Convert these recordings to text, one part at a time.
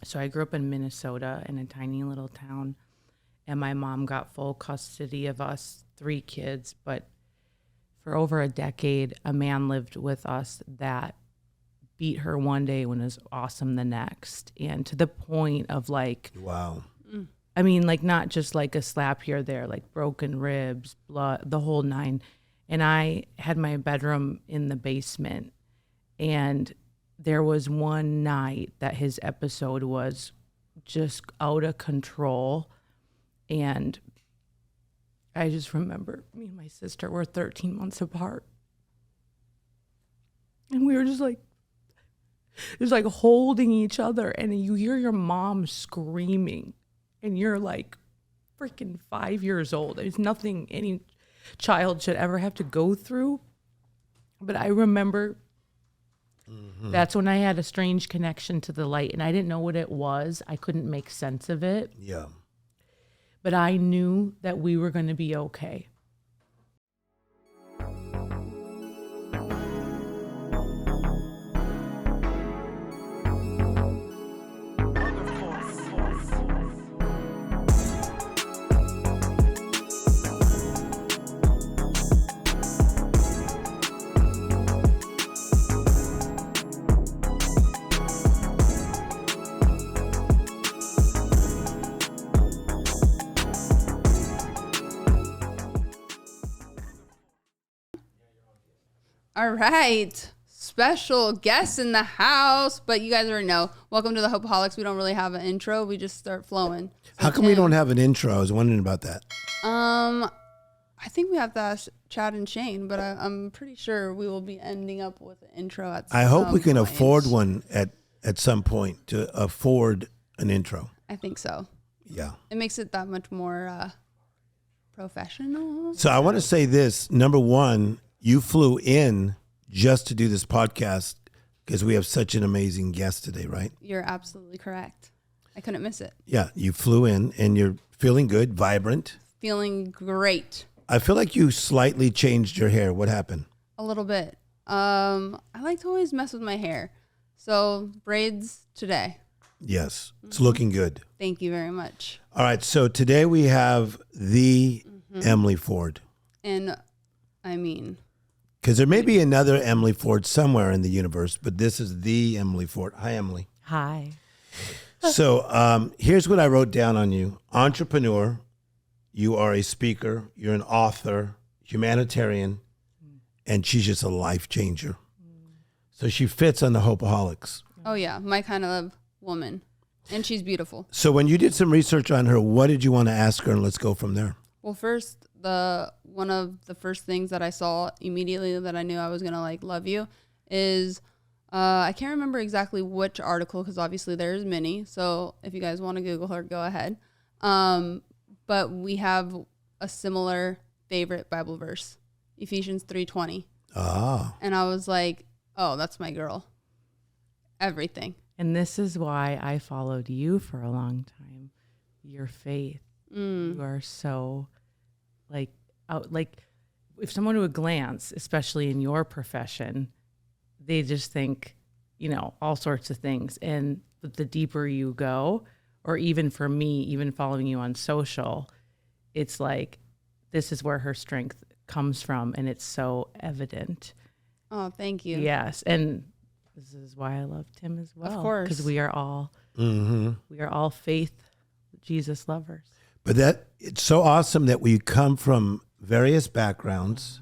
So I grew up in Minnesota in a tiny little town, and my mom got full custody of us 3 kids. But for over a decade, a man lived with us that beat her one day when it was awesome the next. And to the point of like, wow. I mean, like not just like a slap here or there, like broken ribs, blood, the whole 9. And I had my bedroom in the basement, and there was one night that his episode was just out of control. And I just remember me and my sister were 13 months apart. And we were just like holding each other, and you hear your mom screaming, and you're like freaking 5 years old. There's nothing any child should ever have to go through. But I remember that's when I had a strange connection to the light, and I didn't know what it was. I couldn't make sense of it. Yeah. But I knew that we were going to be okay. All right. Special guest in the house, but you guys already know. Welcome to the Hopeaholics. We don't really have an intro. We just start flowing. So How come we don't have an intro? I was wondering about that. I think we have to ask Chad and Shane, but I'm pretty sure we will be ending up with an intro at some I hope we can point. afford one at some point to afford an intro. I think so. Yeah. It makes it that much more professional. So I want to say this. Number one, you flew in just to do this podcast because we have such an amazing guest today, right? You're absolutely correct. I couldn't miss it. Yeah, you flew in and you're feeling good, vibrant. Feeling great. I feel like you slightly changed your hair. What happened? A little bit. I like to always mess with my hair. So braids today. Yes, it's looking good. Thank you very much. All right, so today we have the Emily Ford. And I mean, because there may be another Emily Ford somewhere in the universe, but this is the Emily Ford. Hi, Emily. Hi. So here's what I wrote down on you. Entrepreneur, you are a speaker, you're an author, humanitarian, and she's just a life changer. So she fits on the Hopeaholics. oh yeah, my kind of woman. And she's beautiful. So when you did some research on her, what did you want to ask her? And let's go from there. Well, first, one of the first things that I saw immediately that I knew I was going to like love you is I can't remember exactly which article because obviously there's many. So if you guys want to Google her, go ahead. But we have a similar favorite Bible verse, Ephesians 3:20. Ah. And I was like, oh, that's my girl. Everything. And this is why I followed you for a long time. Your faith. You are so like if someone would glance, especially in your profession, they just think, all sorts of things. And the deeper you go, or even for me, even following you on social, it's like, this is where her strength comes from. And it's so evident. Oh, thank you. Yes. And this is why I love Tim as well. Of course. Because we are all faith Jesus lovers. But it's so awesome that we come from various backgrounds,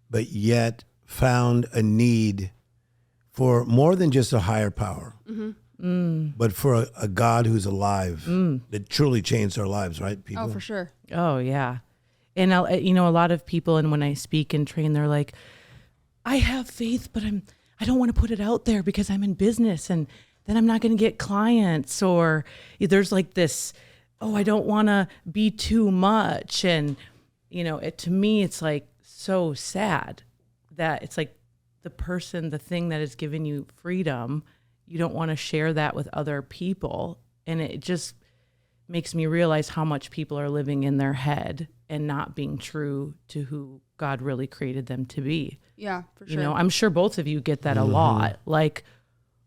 but yet found a need for more than just a higher power, but for a God who's alive that truly changed our lives, right, people? Oh, for sure. Oh, yeah. And, a lot of people, and when I speak and train, they're like, I have faith, but I don't want to put it out there because I'm in business and then I'm not going to get clients. Or there's like this, I don't want to be too much. And, to me, it's like so sad that it's like the thing that has given you freedom, you don't want to share that with other people. And it just makes me realize how much people are living in their head and not being true to who God really created them to be. Yeah, for sure. I'm sure both of you get that a lot. Like,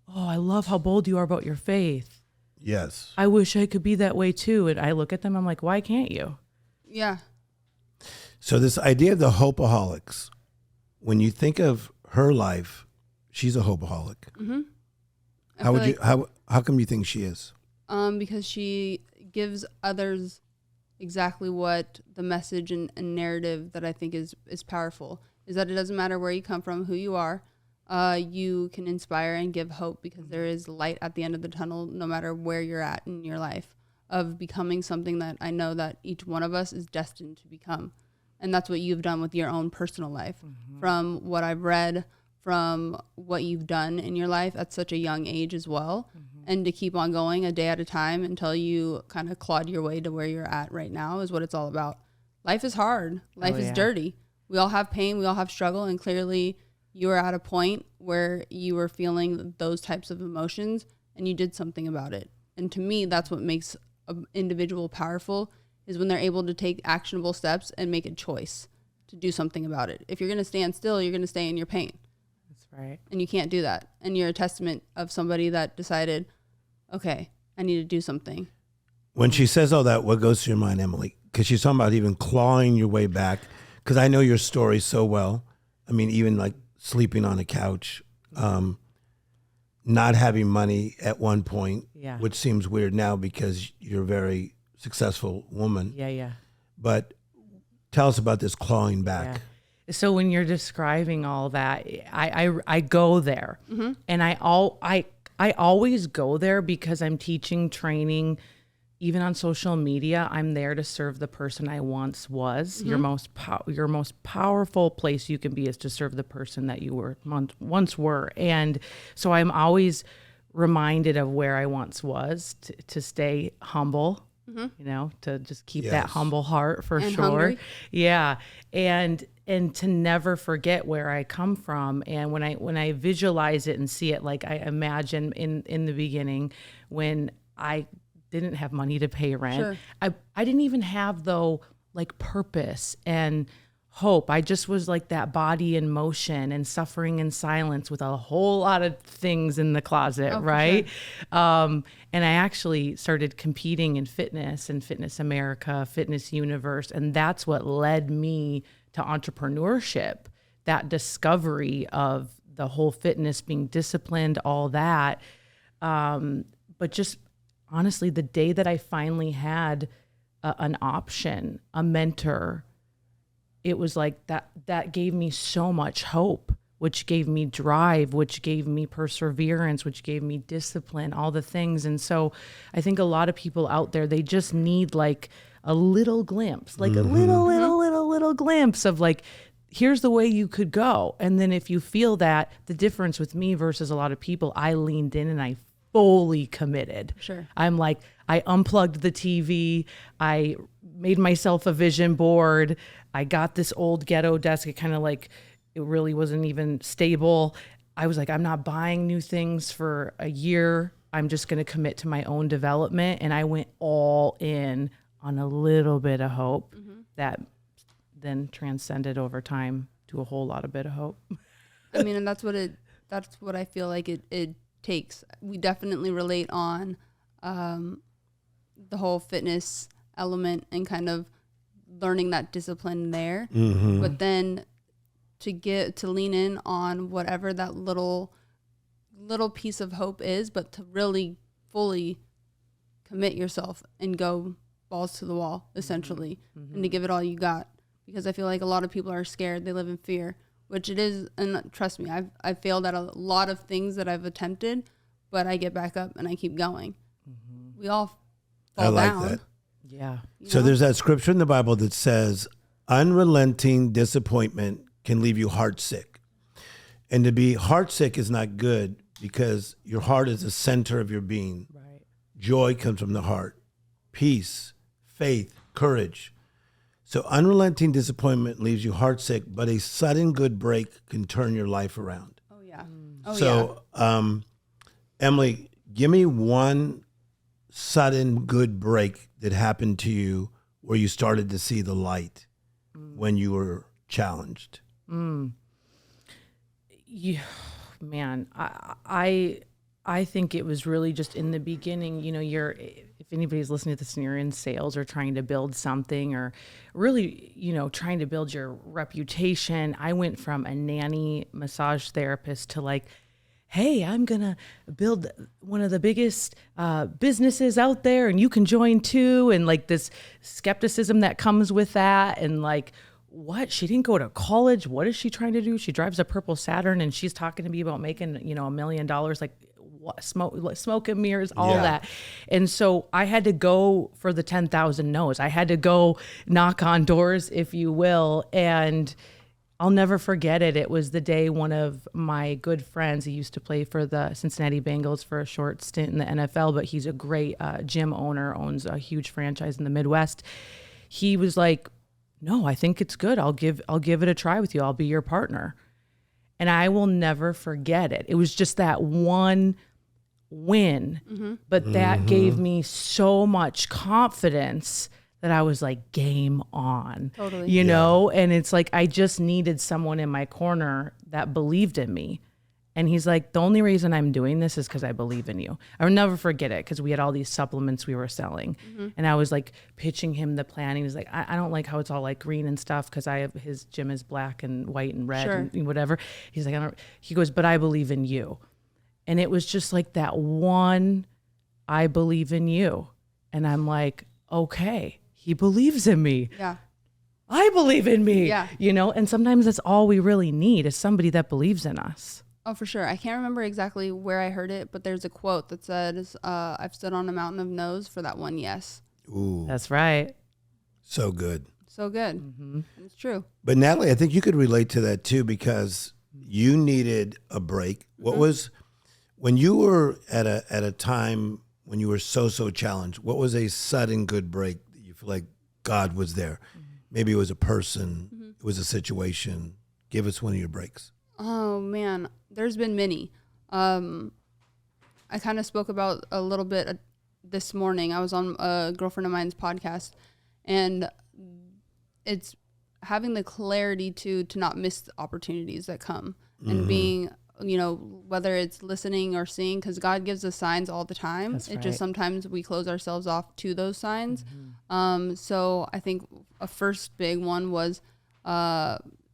oh, I love how bold you are about your faith. Yes. I wish I could be that way too. And I look at them, I'm like, why can't you? Yeah. So this idea of the Hopeaholics, when you think of her life, she's a Hopeaholic. Mm-hmm. How come you think she is? Because she gives others exactly what the message and narrative that I think is powerful is that it doesn't matter where you come from, who you are. You can inspire and give hope because there is light at the end of the tunnel, no matter where you're at in your life, of becoming something that I know that each one of us is destined to become. And that's what you've done with your own personal life. Mm-hmm. From what I've read, from what you've done in your life at such a young age as well. Mm-hmm. And to keep on going a day at a time until you kind of clawed your way to where you're at right now is what it's all about. Life is hard. Life is dirty. We all have pain. We all have struggle. And clearly you were at a point where you were feeling those types of emotions and you did something about it. And to me, that's what makes an individual powerful is when they're able to take actionable steps and make a choice to do something about it. If you're going to stand still, you're going to stay in your pain. That's right. And you can't do that. And you're a testament of somebody that decided, okay, I need to do something. When she says all that, what goes through your mind, Emily? Because she's talking about even clawing your way back. Because I know your story so well. I mean, even like sleeping on a couch, not having money at one point, which seems weird now because you're a very successful woman. Yeah. But tell us about this clawing back. Yeah. So when you're describing all that, I go there, mm-hmm. and I always go there because I'm teaching, training, even on social media. I'm there to serve the person I once was. Mm-hmm. Your most powerful place you can be is to serve the person that you once were. And so I'm always reminded of where I once was to stay humble. Mm-hmm. To just keep that humble heart for and sure. Hungry. Yeah. And to never forget where I come from. And when I visualize it and see it, like I imagine in the beginning when I didn't have money to pay rent, sure. I didn't even have though like purpose and hope. I just was like that body in motion and suffering in silence with a whole lot of things in the closet, right? Sure. And I actually started competing in fitness and Fitness America, Fitness Universe, and that's what led me to entrepreneurship, that discovery of the whole fitness, being disciplined, all that. But just honestly, the day that I finally had an option, a mentor, it was like that gave me so much hope, which gave me drive, which gave me perseverance, which gave me discipline, all the things. And so I think a lot of people out there, they just need like a little glimpse, like mm-hmm. a little glimpse of like, here's the way you could go. And then if you feel that, the difference with me versus a lot of people, I leaned in and I fully committed. Sure. I'm like, I unplugged the TV. I made myself a vision board. I got this old ghetto desk. It really wasn't even stable. I was like, I'm not buying new things for a year. I'm just going to commit to my own development. And I went all in on a little bit of hope mm-hmm. that then transcended over time to a whole lot of bit of hope. I mean, and that's what I feel like it takes. We definitely relate on the whole fitness element and kind of learning that discipline there, mm-hmm. but then to lean in on whatever that little piece of hope is, but to really fully commit yourself and go balls to the wall essentially, mm-hmm. and to give it all you got, because I feel like a lot of people are scared. They live in fear, which it is. And trust me, I've failed at a lot of things that I've attempted, but I get back up and I keep going. Mm-hmm. We all fall down. Like that. Yeah. So there's that scripture in the Bible that says unrelenting disappointment can leave you heartsick. And to be heartsick is not good because your heart is the center of your being. Right. Joy comes from the heart. Peace, faith, courage. So unrelenting disappointment leaves you heartsick, but a sudden good break can turn your life around. Oh, yeah. Emily, give me one sudden good break that happened to you where you started to see the light when you were challenged. Yeah, man, I I think it was really just in the beginning, if anybody's listening to this and you're in sales or trying to build something or really, trying to build your reputation. I went from a nanny massage therapist to like, hey, I'm going to build one of the biggest businesses out there and you can join too. And like this skepticism that comes with that. And like, what? She didn't go to college. What is she trying to do? She drives a purple Saturn and she's talking to me about making, $1 million, like what, smoke and mirrors, all that. And so I had to go for the 10,000 no's. I had to go knock on doors, if you will. And I'll never forget it. It was the day one of my good friends, he used to play for the Cincinnati Bengals for a short stint in the NFL, but he's a great gym owner, owns a huge franchise in the Midwest. He was like, no, I think it's good. I'll give it a try with you. I'll be your partner. And I will never forget it. It was just that one win, but that gave me so much confidence that I was like, game on, Totally. you know? And it's like, I just needed someone in my corner that believed in me. And he's like, the only reason I'm doing this is because I believe in you. I'll never forget it because we had all these supplements we were selling. And I was like pitching him the plan. He was like, I don't like how it's all like green and stuff because his gym is black and white and red and whatever. He's like, he goes, but I believe in you. And it was just like that one, I believe in you. And I'm like, okay, he believes in me. Yeah. I believe in me. Yeah. And sometimes that's all we really need is somebody that believes in us. Oh, for sure. I can't remember exactly where I heard it, but there's a quote that says, I've stood on a mountain of no's for that one yes. Ooh, That's right. so good. So good. It's true. But Natalie, I think you could relate to that too because you needed a break. What was when you were at a time when you were so challenged? What was a sudden good break that you feel like God was there? Maybe it was a person, it was a situation. Give us one of your breaks. Oh man, there's been many. I kind of spoke about a little bit this morning. I was on a girlfriend of mine's podcast, and it's having the clarity to not miss the opportunities that come and being, whether it's listening or seeing, because God gives us signs all the time. That's right. Just sometimes we close ourselves off to those signs. So I think a first big one was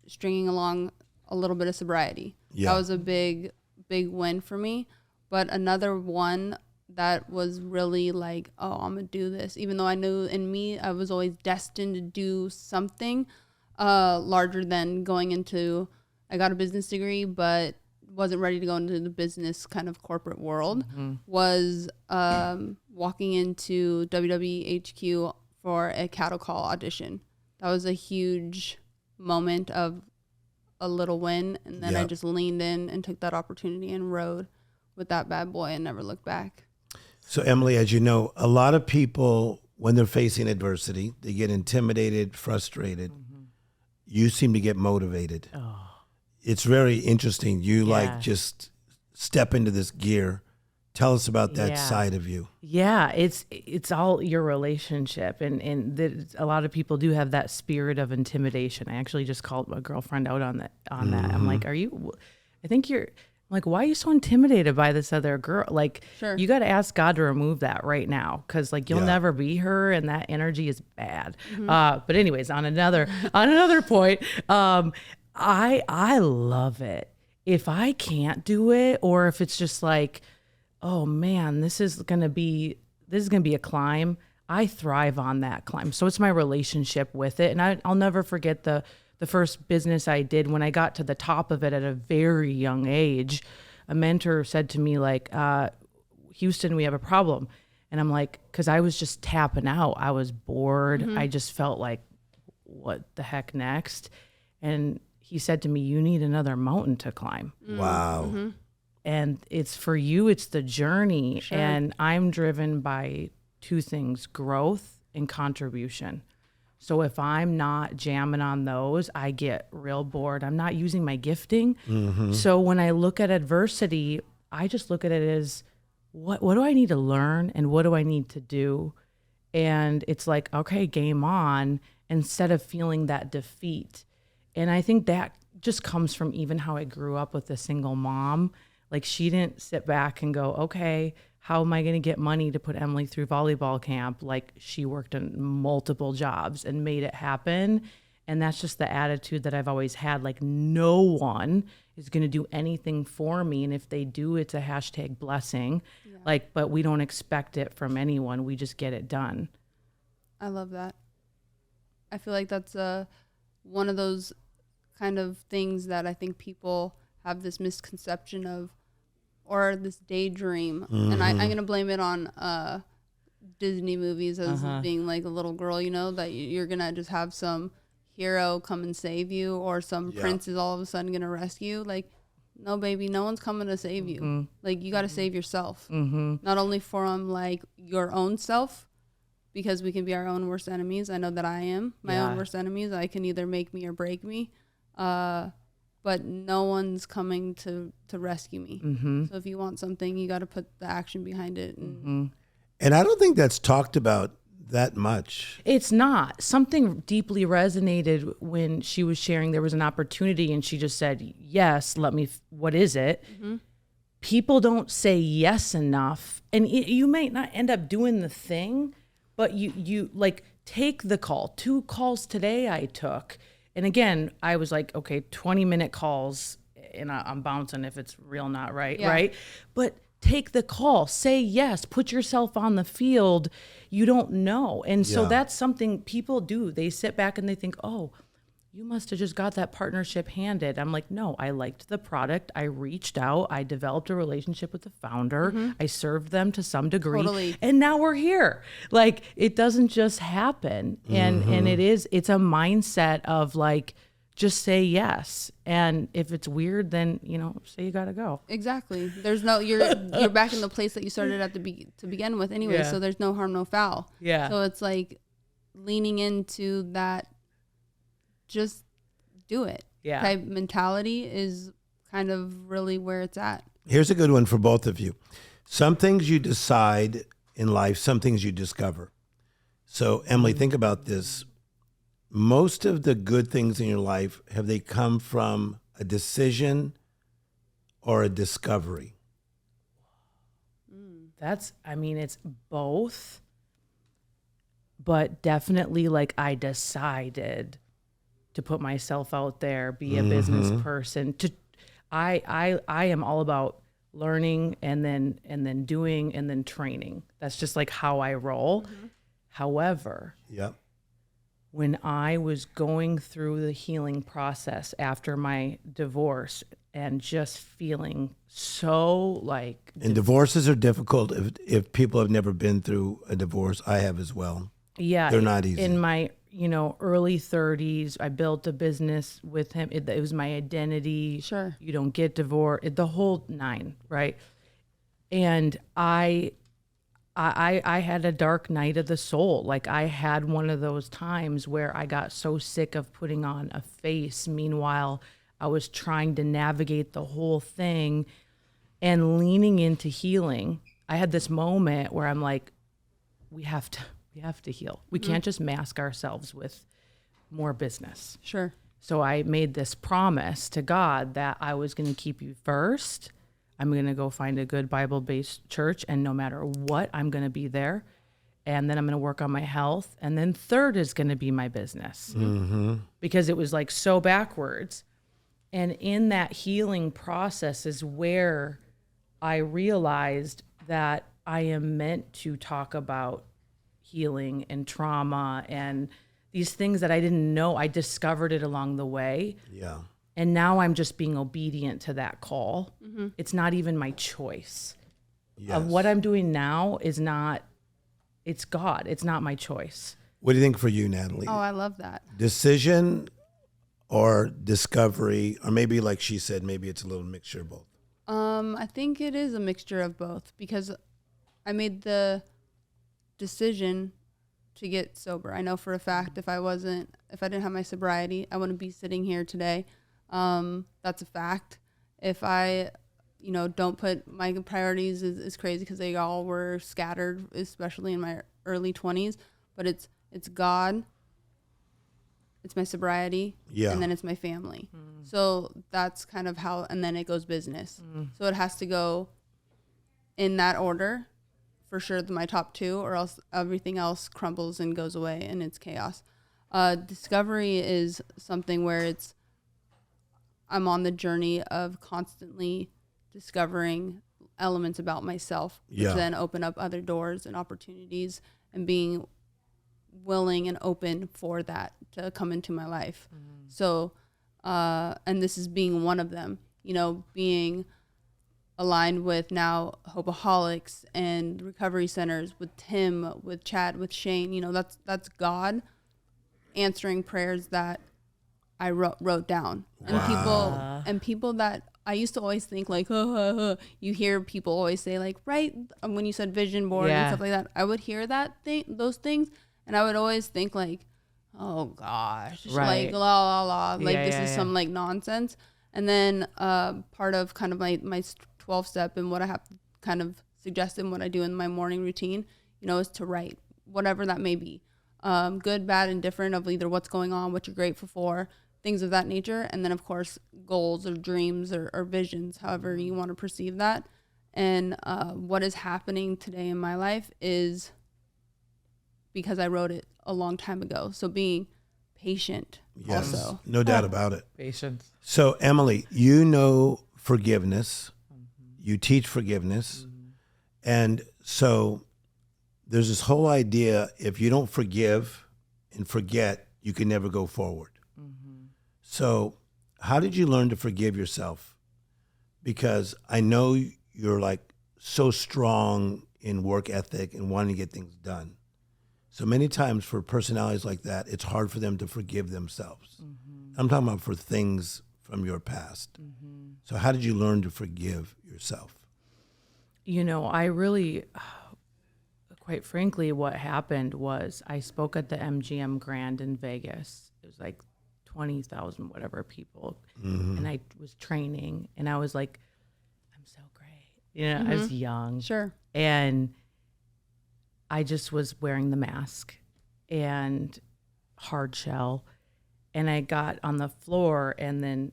stringing along a little bit of sobriety. Yeah. That was a big win for me. But another one that was really like, oh, I'm gonna do this, even though I knew in me I was always destined to do something larger than going into, I got a business degree but wasn't ready to go into the business kind of corporate world, was walking into WWHQ for a cattle call audition. That was a huge moment of a little win, and then I just leaned in and took that opportunity and rode with that bad boy and never looked back. So Emily, as you know, a lot of people, when they're facing adversity, they get intimidated, frustrated. You seem to get motivated. It's very interesting. You like just step into this gear. Tell us about that side of you. Yeah, it's all your relationship, and a lot of people do have that spirit of intimidation. I actually just called my girlfriend out on that. I'm like, I think you're like, why are you so intimidated by this other girl? Like, you got to ask God to remove that right now, because like you'll never be her, and that energy is bad. But anyways, on another point, I love it if I can't do it, or if it's just like, oh man, this is gonna be a climb. I thrive on that climb. So it's my relationship with it. And I'll never forget the first business I did. When I got to the top of it at a very young age, a mentor said to me like, Houston, we have a problem. And I'm like, cause I was just tapping out. I was bored. I just felt like, what the heck next? And he said to me, you need another mountain to climb. Wow. And it's for you, it's the journey. And I'm driven by two things, growth and contribution. So if I'm not jamming on those, I get real bored. I'm not using my gifting. So when I look at adversity, I just look at it as, what do I need to learn and what do I need to do? And it's like, okay, game on, instead of feeling that defeat. And I think that just comes from even how I grew up with a single mom. Like she didn't sit back and go, okay, how am I going to get money to put Emily through volleyball camp? Like she worked in multiple jobs and made it happen. And that's just the attitude that I've always had. Like no one is going to do anything for me. And if they do, it's a hashtag blessing. Yeah. Like, but we don't expect it from anyone. We just get it done. I love that. I feel like that's one of those kind of things that I think people have this misconception of, or this daydream. And I'm going to blame it on Disney movies as being like a little girl, you know, that you're going to just have some hero come and save you, or some prince is all of a sudden going to rescue you. Like, no, baby, no one's coming to save you. Like, you got to save yourself. Not only from like your own self, because we can be our own worst enemies. I know that I am my own worst enemies. I can either make me or break me. But no one's coming to rescue me. So if you want something, you got to put the action behind it. And I don't think that's talked about that much. It's not. Something deeply resonated when she was sharing there was an opportunity and she just said, yes, what is it? People don't say yes enough. And you might not end up doing the thing, but you like take the call. 2 calls today I took. And again, I was like, okay, 20-minute calls and I'm bouncing if it's real, not right, right? But take the call, say yes, put yourself on the field. You don't know. And so that's something people do. They sit back and they think, oh, you must have just got that partnership handed. I'm like, no, I liked the product. I reached out. I developed a relationship with the founder. I served them to some degree. Totally. And now we're here. Like, it doesn't just happen. And it's a mindset of like, just say yes. And if it's weird, then, say you got to go. Exactly. There's no, you're back in the place that you started at to begin with anyway. Yeah. So there's no harm, no foul. Yeah. So it's like leaning into that, just do it. Yeah. Type mentality is kind of really where it's at. Here's a good one for both of you. Some things you decide in life, some things you discover. So Emily, think about this. Most of the good things in your life, have they come from a decision or a discovery? It's both, but definitely like I decided to put myself out there, be a business person. I am all about learning and then doing and then training. That's just like how I roll. However, when I was going through the healing process after my divorce and just feeling so like... And divorces are difficult if people have never been through a divorce. I have as well. Yeah. They're not easy. In my, early 30s, I built a business with him. It was my identity. Sure. You don't get divorced, the whole 9, right? And I had a dark night of the soul. Like I had one of those times where I got so sick of putting on a face. Meanwhile, I was trying to navigate the whole thing and leaning into healing. I had this moment where I'm like, we have to heal. We can't just mask ourselves with more business. Sure. So I made this promise to God that I was going to keep you first. I'm going to go find a good Bible-based church, and no matter what, I'm going to be there. And then I'm going to work on my health. And then third is going to be my business. Because it was like so backwards. And in that healing process is where I realized that I am meant to talk about healing and trauma and these things that I didn't know. I discovered it along the way. Yeah. And now I'm just being obedient to that call. It's not even my choice. Of what I'm doing now is not, it's God. It's not my choice. What do you think for you, Natalie? Oh, I love that. Decision or discovery, or maybe like she said, maybe it's a little mixture of both. I think it is a mixture of both because I made the decision to get sober. I know for a fact if I didn't have my sobriety, I wouldn't be sitting here today. That's a fact. If I, don't put my priorities is crazy because they all were scattered, especially in my early 20s. But it's God, it's my sobriety, Yeah. and then it's my family. So that's kind of how, and then it goes business. So it has to go in that order, for sure, my top two, or else everything else crumbles and goes away and it's chaos. Discovery is something where I'm on the journey of constantly discovering elements about myself, which then open up other doors and opportunities, and being willing and open for that to come into my life. So, and this is being one of them, being aligned with now Hopeaholics and recovery centers, with Tim, with Chad, with Shane. that's God answering prayers that I wrote down. And people that I used to always think like, you hear people always say like, right, when you said vision board and stuff like that, I would hear those things, and I would always think like, oh gosh, like la la la, like this is some like nonsense. And then part of kind of my 12 step and what I have kind of suggested, what I do in my morning routine, is to write whatever that may be, good, bad, and different, of either what's going on, what you're grateful for, things of that nature. And then of course goals or dreams or visions, however you want to perceive that. And what is happening today in my life is because I wrote it a long time ago. So being patient also. No doubt about it. Patience. So Emily, forgiveness, you teach forgiveness. And so there's this whole idea, if you don't forgive and forget, you can never go forward. So how did you learn to forgive yourself? Because I know you're like so strong in work ethic and wanting to get things done. So many times for personalities like that, it's hard for them to forgive themselves. I'm talking about for things from your past. So how did you learn to forgive yourself? I really, quite frankly, what happened was I spoke at the MGM Grand in Vegas. It was like 20,000 whatever people, and I was training, and I was like, I'm so great. I was young. Sure. And I just was wearing the mask and hard shell, and I got on the floor, and then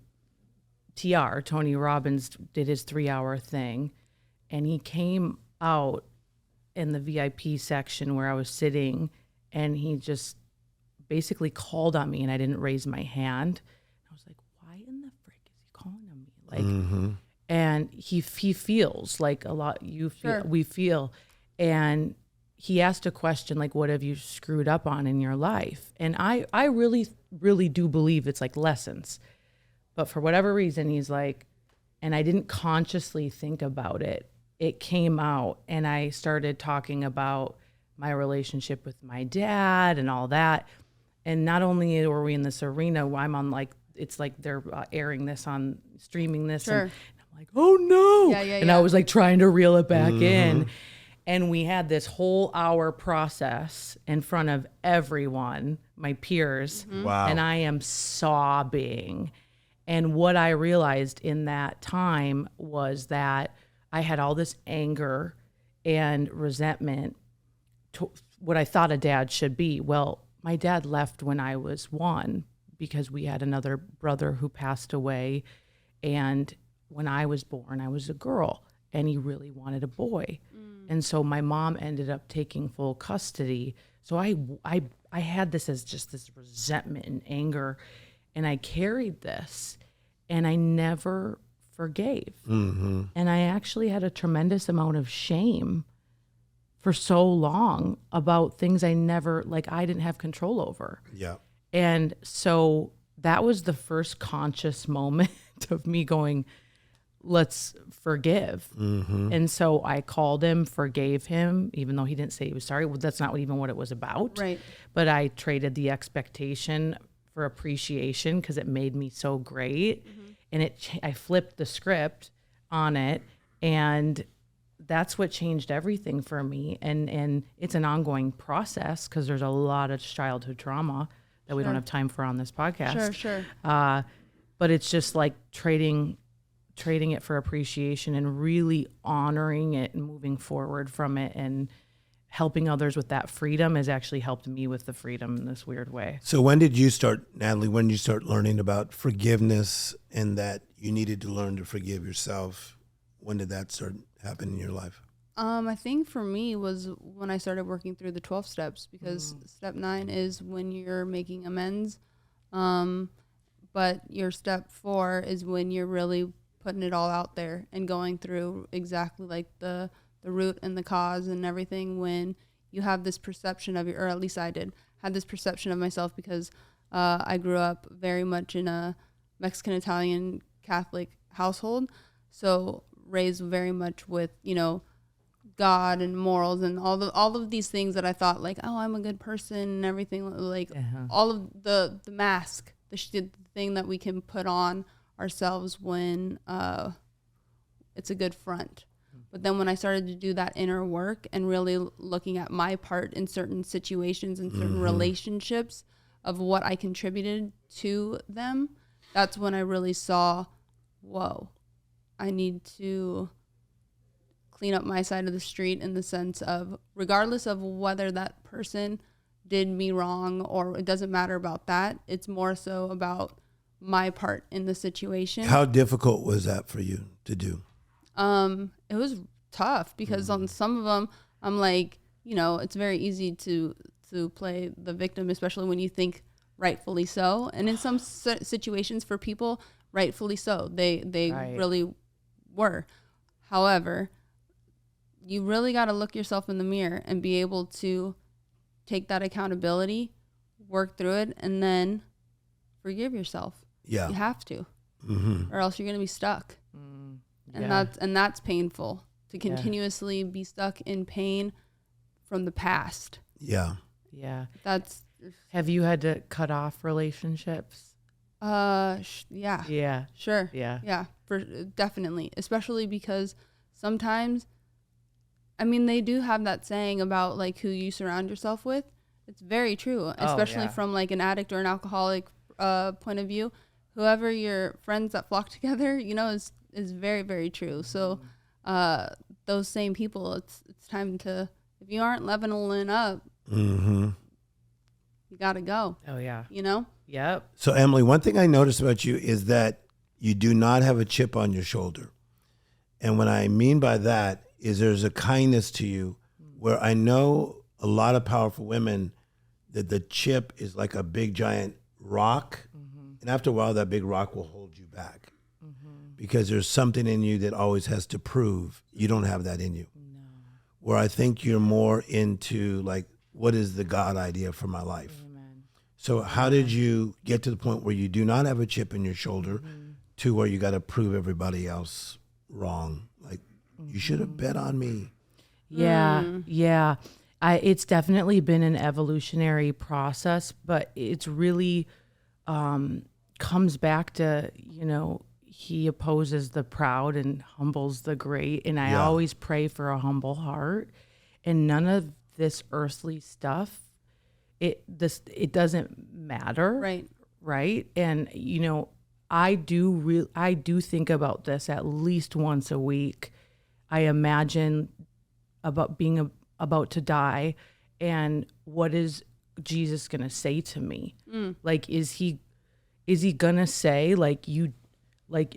Tony Robbins did his 3-hour thing, and he came out in the VIP section where I was sitting, and he just basically called on me, and I didn't raise my hand. I was like, why in the frick is he calling on me? Like, and he feels like a lot, we feel. And he asked a question like, what have you screwed up on in your life? And I really, really do believe it's like lessons. But for whatever reason, he's like, and I didn't consciously think about it. It came out, and I started talking about my relationship with my dad and all that. And not only are we in this arena, I'm on like, it's like they're airing this on, streaming this. Sure. And I'm like, oh no. And I was like trying to reel it back in. And we had this whole hour process in front of everyone, my peers. Wow. And I am sobbing. And what I realized in that time was that I had all this anger and resentment to what I thought a dad should be. Well, my dad left when I was 1 because we had another brother who passed away. And when I was born, I was a girl, and he really wanted a boy. And so my mom ended up taking full custody. So I had this as just this resentment and anger, and I carried this, and I never forgave. And I actually had a tremendous amount of shame for so long about things I didn't have control over. Yeah. And so that was the first conscious moment of me going, let's forgive. And so I called him, forgave him, even though he didn't say he was sorry. Well, that's not even what it was about. Right. But I traded the expectation for appreciation because it made me so great. And I flipped the script on it, and that's what changed everything for me. And it's an ongoing process because there's a lot of childhood trauma that we don't have time for on this podcast. Sure. But it's just like trading it for appreciation and really honoring it and moving forward from it. And helping others with that freedom has actually helped me with the freedom in this weird way. So when did you start, Natalie, when did you start learning about forgiveness and that you needed to learn to forgive yourself? When did that start happening in your life? I think for me was when I started working through the 12 steps, because step 9 is when you're making amends. But your step 4 is when you're really putting it all out there and going through exactly like the root and the cause and everything, when you have this perception of or at least I had this perception of myself, because I grew up very much in a Mexican, Italian, Catholic household. So raised very much with, God and morals and all of these things that I thought like, oh, I'm a good person and everything, like all of the mask, the thing that we can put on ourselves when it's a good front. But then when I started to do that inner work and really looking at my part in certain situations and certain relationships of what I contributed to them, that's when I really saw, whoa, I need to clean up my side of the street, in the sense of, regardless of whether that person did me wrong, or it doesn't matter about that. It's more so about my part in the situation. How difficult was that for you to do? It was tough, because on some of them, I'm like, it's very easy to play the victim, especially when you think rightfully so. And in some situations for people, rightfully so, they Right. really were. However, you really got to look yourself in the mirror and be able to take that accountability, work through it, and then forgive yourself. Yeah. You have to, or else you're going to be stuck. Yeah. And that's painful, to continuously be stuck in pain from the past. Yeah. Yeah. That's Have you had to cut off relationships? yeah. Yeah. Sure. Yeah. Yeah, for definitely, especially because sometimes, I mean, they do have that saying about like who you surround yourself with. It's very true, especially from like an addict or an alcoholic point of view. Whoever your friends that flock together, is very, very true. So those same people, it's time to, if you aren't leveling up, you got to go. Oh, yeah. Yep. So, Emily, one thing I noticed about you is that you do not have a chip on your shoulder. And what I mean by that is there's a kindness to you, where I know a lot of powerful women that the chip is like a big giant rock. And after a while, that big rock will hold you back because there's something in you that always has to prove. You don't have that in you. No. Where I think you're more into like, what is the God idea for my life? Amen. So how did you get to the point where you do not have a chip in your shoulder to where you got to prove everybody else wrong? Like, you should have bet on me. Yeah. Yeah. It's definitely been an evolutionary process, but it's really comes back to, he opposes the proud and humbles the great. And I always pray for a humble heart, and none of this earthly stuff, it doesn't matter. Right. And, I do think about this at least once a week. I imagine about being about to die, and what is Jesus going to say to me? Like, is he going to say like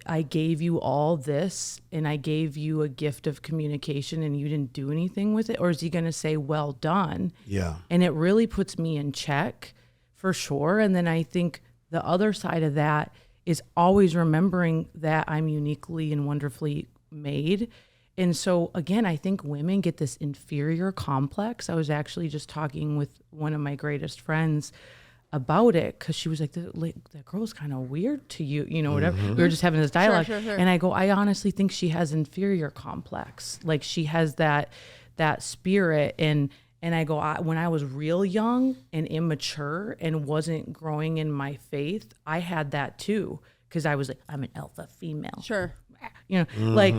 I gave you all this and I gave you a gift of communication and you didn't do anything with it? Or is he going to say, well done? Yeah. And it really puts me in check for sure. And then I think the other side of that is always remembering that I'm uniquely and wonderfully made. And so again, I think women get this inferior complex. I was actually just talking with one of my greatest friends about it, because she was like, that girl's kind of weird to you, whatever. We were just having this dialogue. Sure. And I go, I honestly think she has inferior complex. Like, she has that spirit. And I go, when I was real young and immature and wasn't growing in my faith, I had that too. Because I was like, I'm an alpha female. Sure. Like,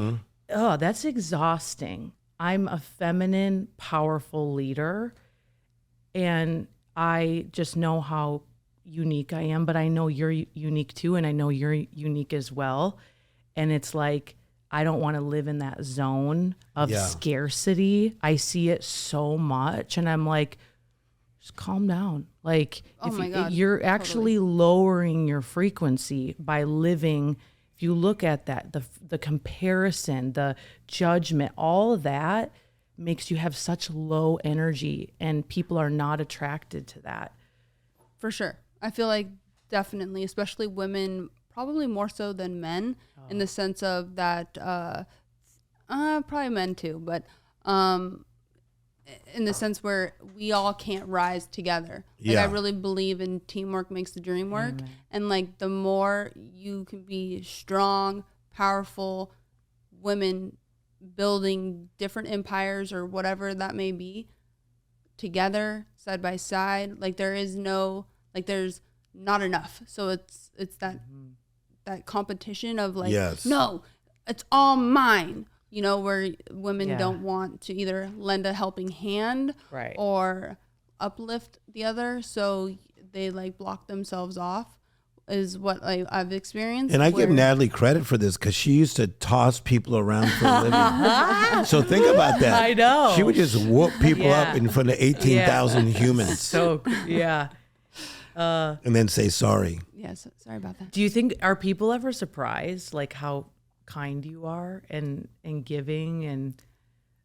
oh, that's exhausting. I'm a feminine, powerful leader. And I just know how unique I am, but I know you're unique too. And I know you're unique as well. And it's like, I don't want to live in that zone of Yeah. scarcity. I see it so much, and I'm like, just calm down. Like, Oh my God, you're actually lowering your frequency by living. If you look at that, the comparison, the judgment, all of that makes you have such low energy, and people are not attracted to that. For sure. I feel like definitely, especially women, probably more so than men, in the sense of that, probably men too, but in the sense where we all can't rise together. Like, Yeah. I really believe in teamwork makes the dream work. And like, the more you can be strong, powerful women building different empires or whatever that may be together, side by side, like there's not enough. So it's that competition of like, Yes. no, it's all mine. You know, where women Yeah. don't want to either lend a helping hand Right. or uplift the other, so they like block themselves off, is what I've experienced. And I give where- Natalie credit for this because she used to toss people around for a living. So think about that. I know. She would just whoop people Yeah. up in front of 18,000 humans So, yeah. and then say sorry. Yes, sorry about that. Do you think, are people ever surprised, like how kind you are and giving and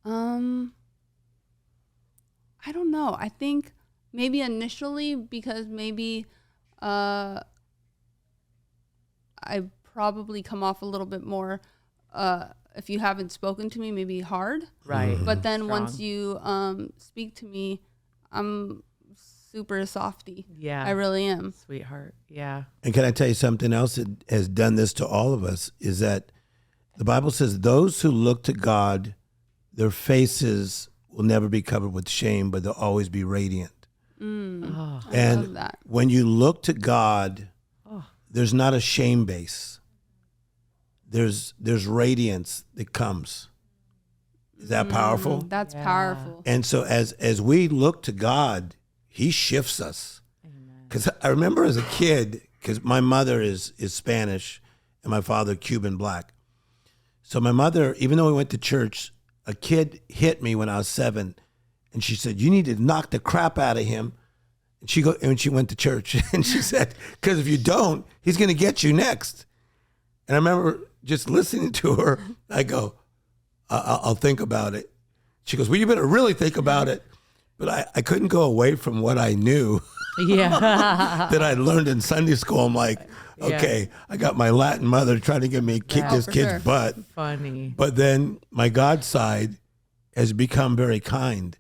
I don't know. I think maybe initially, because maybe I probably come off a little bit more, if you haven't spoken to me, maybe hard. right? But then Strong. once you speak to me, I'm super softy. Yeah. I really am. Sweetheart. Yeah. And can I tell you something else that has done this to all of us is that the Bible says those who look to God, their faces will never be covered with shame, but they'll always be radiant. Oh, I And love that. when you look to God, Oh. there's not a shame base. There's radiance that comes. Is that powerful? That's Yeah. powerful. And so as we look to God, he shifts us. Because I remember as a kid, because my mother is Spanish and my father Cuban black. So my mother, even though we went to church, a kid hit me when I was 7, and she said, "You need to knock the crap out of him." And she went to church, and she said, "Because if you don't, he's going to get you next." And I remember just listening to her. I go, I'll think about it. She goes, "Well, you better really think about it." But I couldn't go away from what I knew yeah. that I learned in Sunday school. I'm like, okay, I got my Latin mother trying to get me to kick Yeah. this For kid's sure. butt. Funny. But then my God side has become very kind.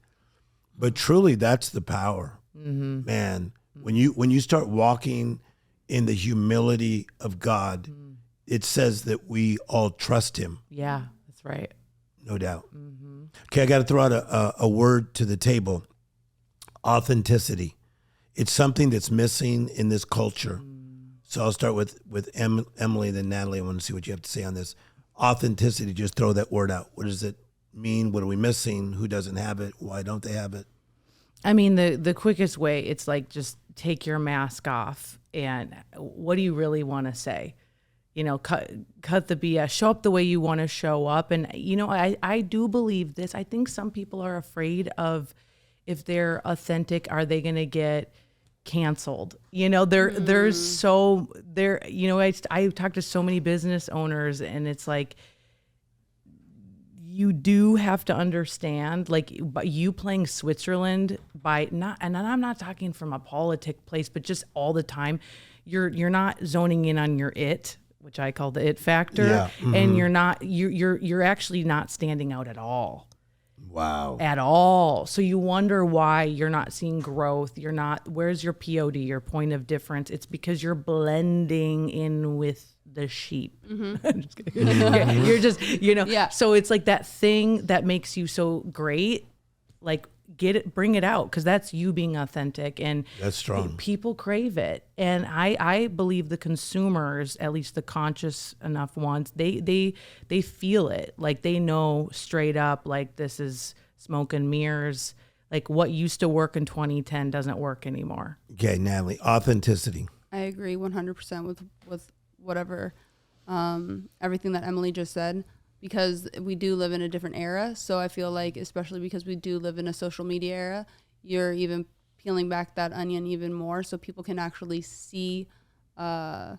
But truly, that's the power, man. When you start walking in the humility of God, it says that we all trust Him, Yeah, that's right. no doubt. Okay, I got to throw out a word to the table: authenticity. It's something that's missing in this culture. So I'll start with Emily, then Natalie. I want to see what you have to say on this. Authenticity, just throw that word out. What does it mean? What are we missing? Who doesn't have it? Why don't they have it? I mean, the quickest way, it's like, just take your mask off, and what do you really want to say? You know, cut the BS, show up the way you want to show up. And, you know, I do believe this. I think some people are afraid of, if they're authentic, are they going to get canceled? You know, I talk to so many business owners, and it's like, you do have to understand, like, by you playing Switzerland, and I'm not talking from a politic place, but just all the time, you're not zoning in on your which I call the it factor, Yeah. and you're actually not standing out at all. Wow. At all. So you wonder why you're not seeing growth. Where's your POD, your point of difference? It's because you're blending in with the sheep. I'm just kidding. Yeah, you're just, Yeah. So it's like that thing that makes you so great, like, bring it out, because that's you being authentic, and That's strong. people crave it. And I believe the consumers, at least the conscious enough ones, they feel it. Like, they know straight up, like, this is smoke and mirrors. Like, what used to work in 2010 doesn't work anymore. Okay, Natalie, authenticity. I agree 100% with whatever, everything that Emily just said. because we do live in a different era. So I feel like, especially because we do live in a social media era, you're even peeling back that onion even more so people can actually see the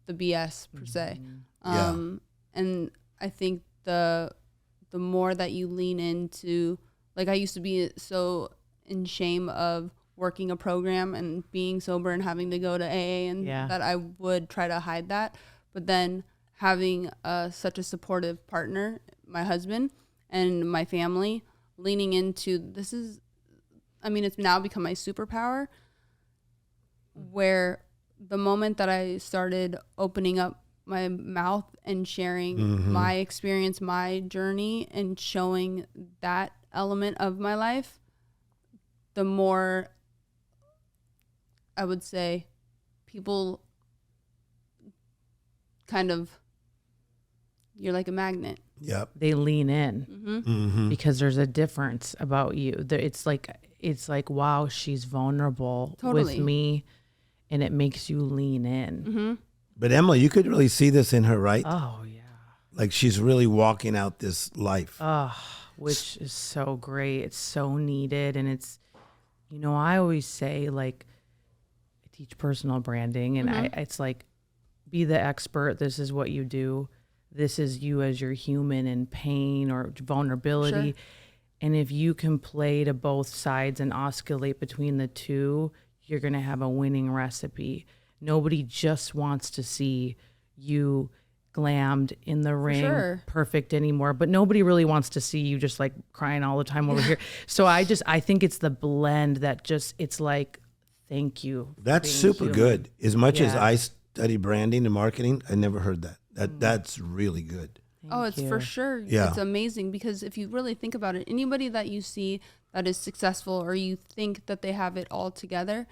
BS per se. And I think the more that you lean into, like, I used to be so in shame of working a program and being sober and having to go to AA, and that I would try to hide that. But then having such a supportive partner, my husband and my family, leaning into this is, I mean, it's now become my superpower, where the moment that I started opening up my mouth and sharing my experience, my journey, and showing that element of my life, the more, I would say, people kind of, you're like a magnet. Yep. They lean in because there's a difference about you. It's like, wow, she's vulnerable with me, and it makes you lean in. But Emily, you could really see this in her, right? Oh, yeah. Like she's really walking out this life. Which is so great. It's so needed. And it's, I always say, like, I teach personal branding, and it's like, be the expert. This is what you do. This is you as your human in pain or vulnerability. Sure. And if you can play to both sides and oscillate between the two, you're going to have a winning recipe. Nobody just wants to see you glammed in the ring, perfect anymore. But nobody really wants to see you just like crying all the time over here. So I think it's the blend that just, it's like, thank you. That's super good. As much as I study branding and marketing, I never heard that. That's really good. It's for sure. Yeah. It's amazing, because if you really think about it, anybody that you see that is successful or you think that they have it all together,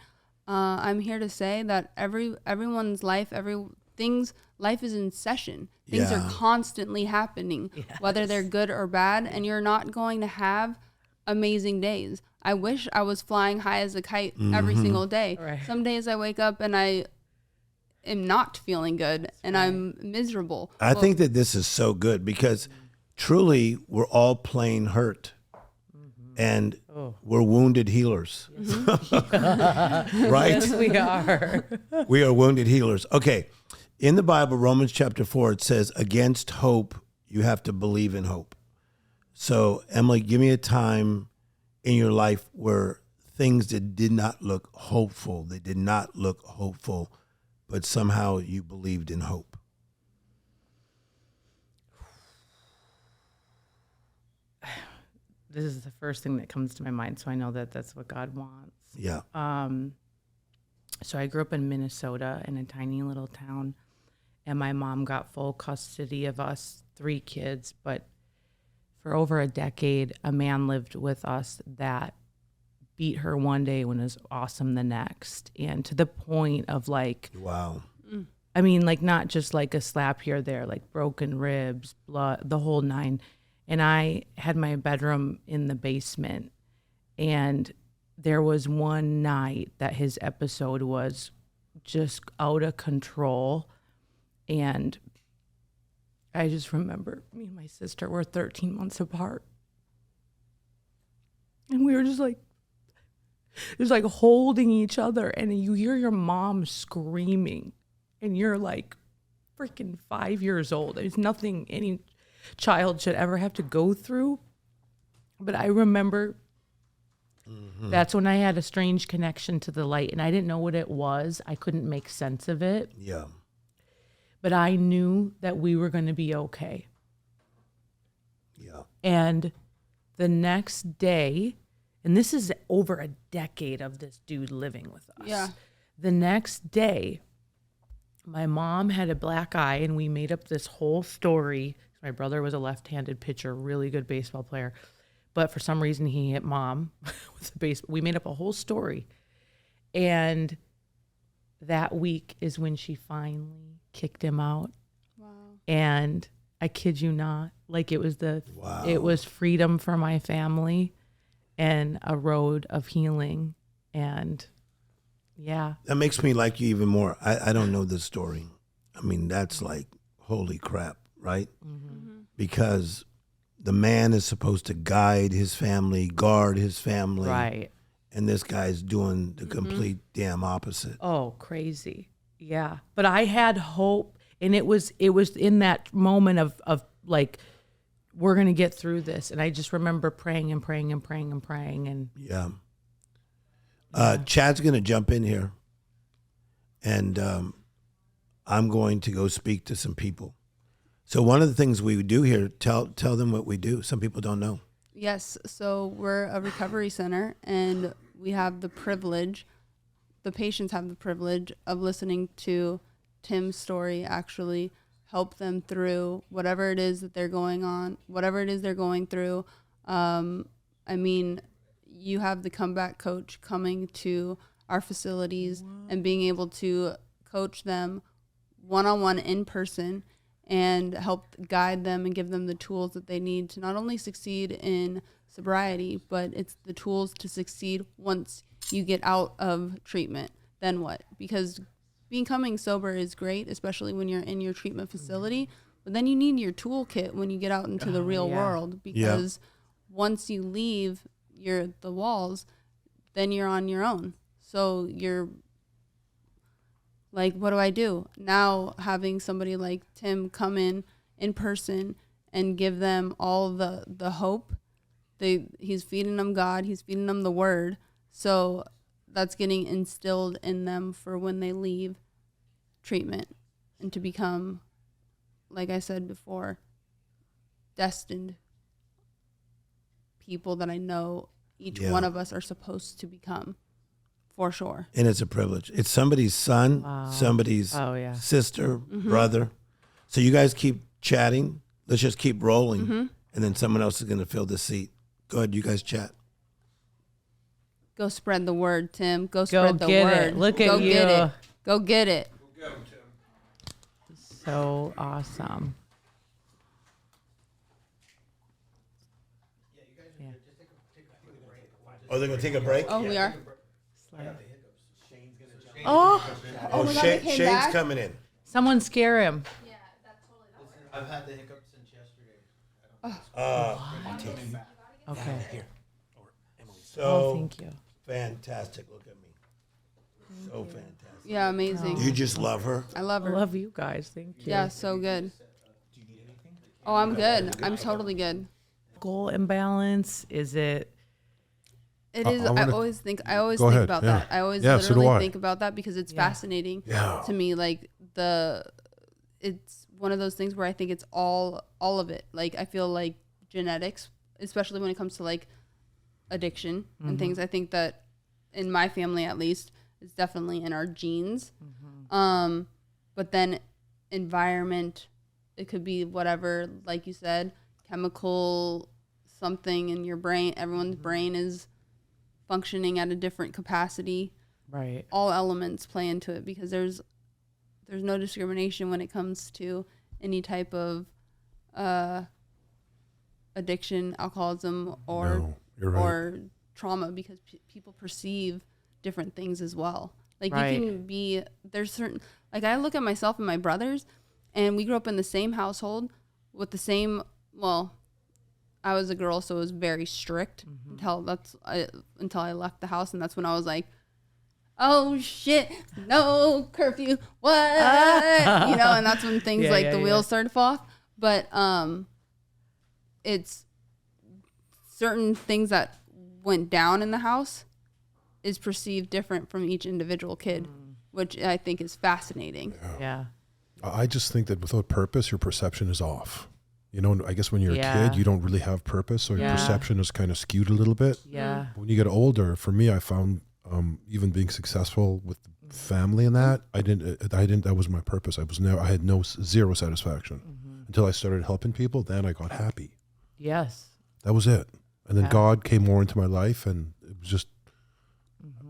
I'm here to say that everyone's life, life is in session. Things are constantly happening, whether they're good or bad, and you're not going to have amazing days. I wish I was flying high as a kite every single day. Right. Some days I wake up and I am not feeling good and I'm miserable. I think that this is so good because truly we're all plain hurt. And we're wounded healers. Right? Yes, we are. We are wounded healers. Okay. In the Bible, Romans chapter 4, it says, against hope, you have to believe in hope. So, Emily, give me a time in your life where things that did not look hopeful, but somehow you believed in hope. This is the first thing that comes to my mind, so I know that that's what God wants. Yeah. So I grew up in Minnesota in a tiny little town, and my mom got full custody of us 3 kids, but for over a decade, a man lived with us that beat her one day when it was awesome the next, and to the point of like, wow. I mean, like not just like a slap here or there, like broken ribs, blood, the whole 9. And I had my bedroom in the basement, and there was one night that his episode was just out of control. And I just remember me and my sister were 13 months apart. And we were just like holding each other, and you hear your mom screaming, and you're like freaking 5 years old. There's nothing any child should ever have to go through. But I remember that's when I had a strange connection to the light, and I didn't know what it was. I couldn't make sense of it. Yeah. But I knew that we were going to be okay. Yeah. And the next day, and this is over a decade of this dude living with us. Yeah. The next day, my mom had a black eye, and we made up this whole story. My brother was a left-handed pitcher, really good baseball player. But for some reason, he hit mom with a baseball. We made up a whole story. And that week is when she finally kicked him out. Wow. And I kid you not, like it was freedom for my family and a road of healing. And yeah. That makes me like you even more. I don't know this story. I mean, that's like, holy crap, right? Because the man is supposed to guide his family, guard his family. Right. And this guy's doing the complete damn opposite. Oh, crazy. Yeah. But I had hope, and it was in that moment of like, we're going to get through this. And I just remember praying and praying and praying and praying. And Yeah. Chad's going to jump in here, and I'm going to go speak to some people. So one of the things we do here, tell them what we do. Some people don't know. Yes. So we're a recovery center, and we have the privilege, the patients have the privilege of listening to Tim's story actually help them through whatever it is that they're going on, whatever it is they're going through. I mean, you have the comeback coach coming to our facilities and being able to coach them one-on-one in person and help guide them and give them the tools that they need to not only succeed in sobriety, but it's the tools to succeed once you get out of treatment. Then what? Because becoming sober is great, especially when you're in your treatment facility, but then you need your toolkit when you get out into the real world, because once you leave the walls, then you're on your own. So you're like, what do I do? Now having somebody like Tim come in person and give them all the hope. He's feeding them God. He's feeding them the word. So that's getting instilled in them for when they leave treatment and to become, like I said before, destined people that I know each one of us are supposed to become, for sure. And it's a privilege. It's somebody's son, somebody's sister, brother. So you guys keep chatting. Let's just keep rolling. And then someone else is going to fill the seat. Go ahead, you guys chat. Go spread the word, Tim. Go spread the word. It. Look Go at you. Get it. Go get it. Go get 'em, Tim. So awesome. Oh, they're going to take a break? Oh, we are? Oh, Oh my God, they came Shane's back? coming in. someone scare him. I've had the hiccups since yesterday. Okay. Here. So Oh, thank you. fantastic. Look at me. So fantastic. Yeah, amazing. You just love her? I love I her. love you guys. Thank you. Yeah, so good. Oh, I'm good. I'm totally good. Goal imbalance. Is it? It is. I always think Go think ahead, about yeah. that. I always Yeah, so do literally I. think about that because it's fascinating to me. Like it's one of those things where I think it's all of it. Like I feel like genetics, especially when it comes to like addiction and things. I think that in my family, at least, it's definitely in our genes. But then environment, it could be whatever, like you said, chemical something in your brain. Everyone's brain is functioning at a different capacity. Right. All elements play into it because there's no discrimination when it comes to any type of addiction, alcoholism, or No, you're right. or trauma, because people perceive different things as well. Like Right. you can be, there's certain, like I look at myself and my brothers, and we grew up in the same household with the same, well, I was a girl, so it was very strict until I left the house, and that's when I was like, oh shit, no curfew, what? And that's when things the wheels started to fall off. But it's certain things that went down in the house is perceived different from each individual kid, which I think is fascinating. Yeah. I just think that without purpose, your perception is off. I guess when you're a Yeah. kid, you don't really have purpose, so your Yeah. perception is kind of skewed a little bit. Yeah. When you get older, for me, I found even being successful with family and that, that was my purpose. I had zero satisfaction until I started helping people. Then I got happy. Yes. That was it. And then Yeah. God came more into my life, and it was just,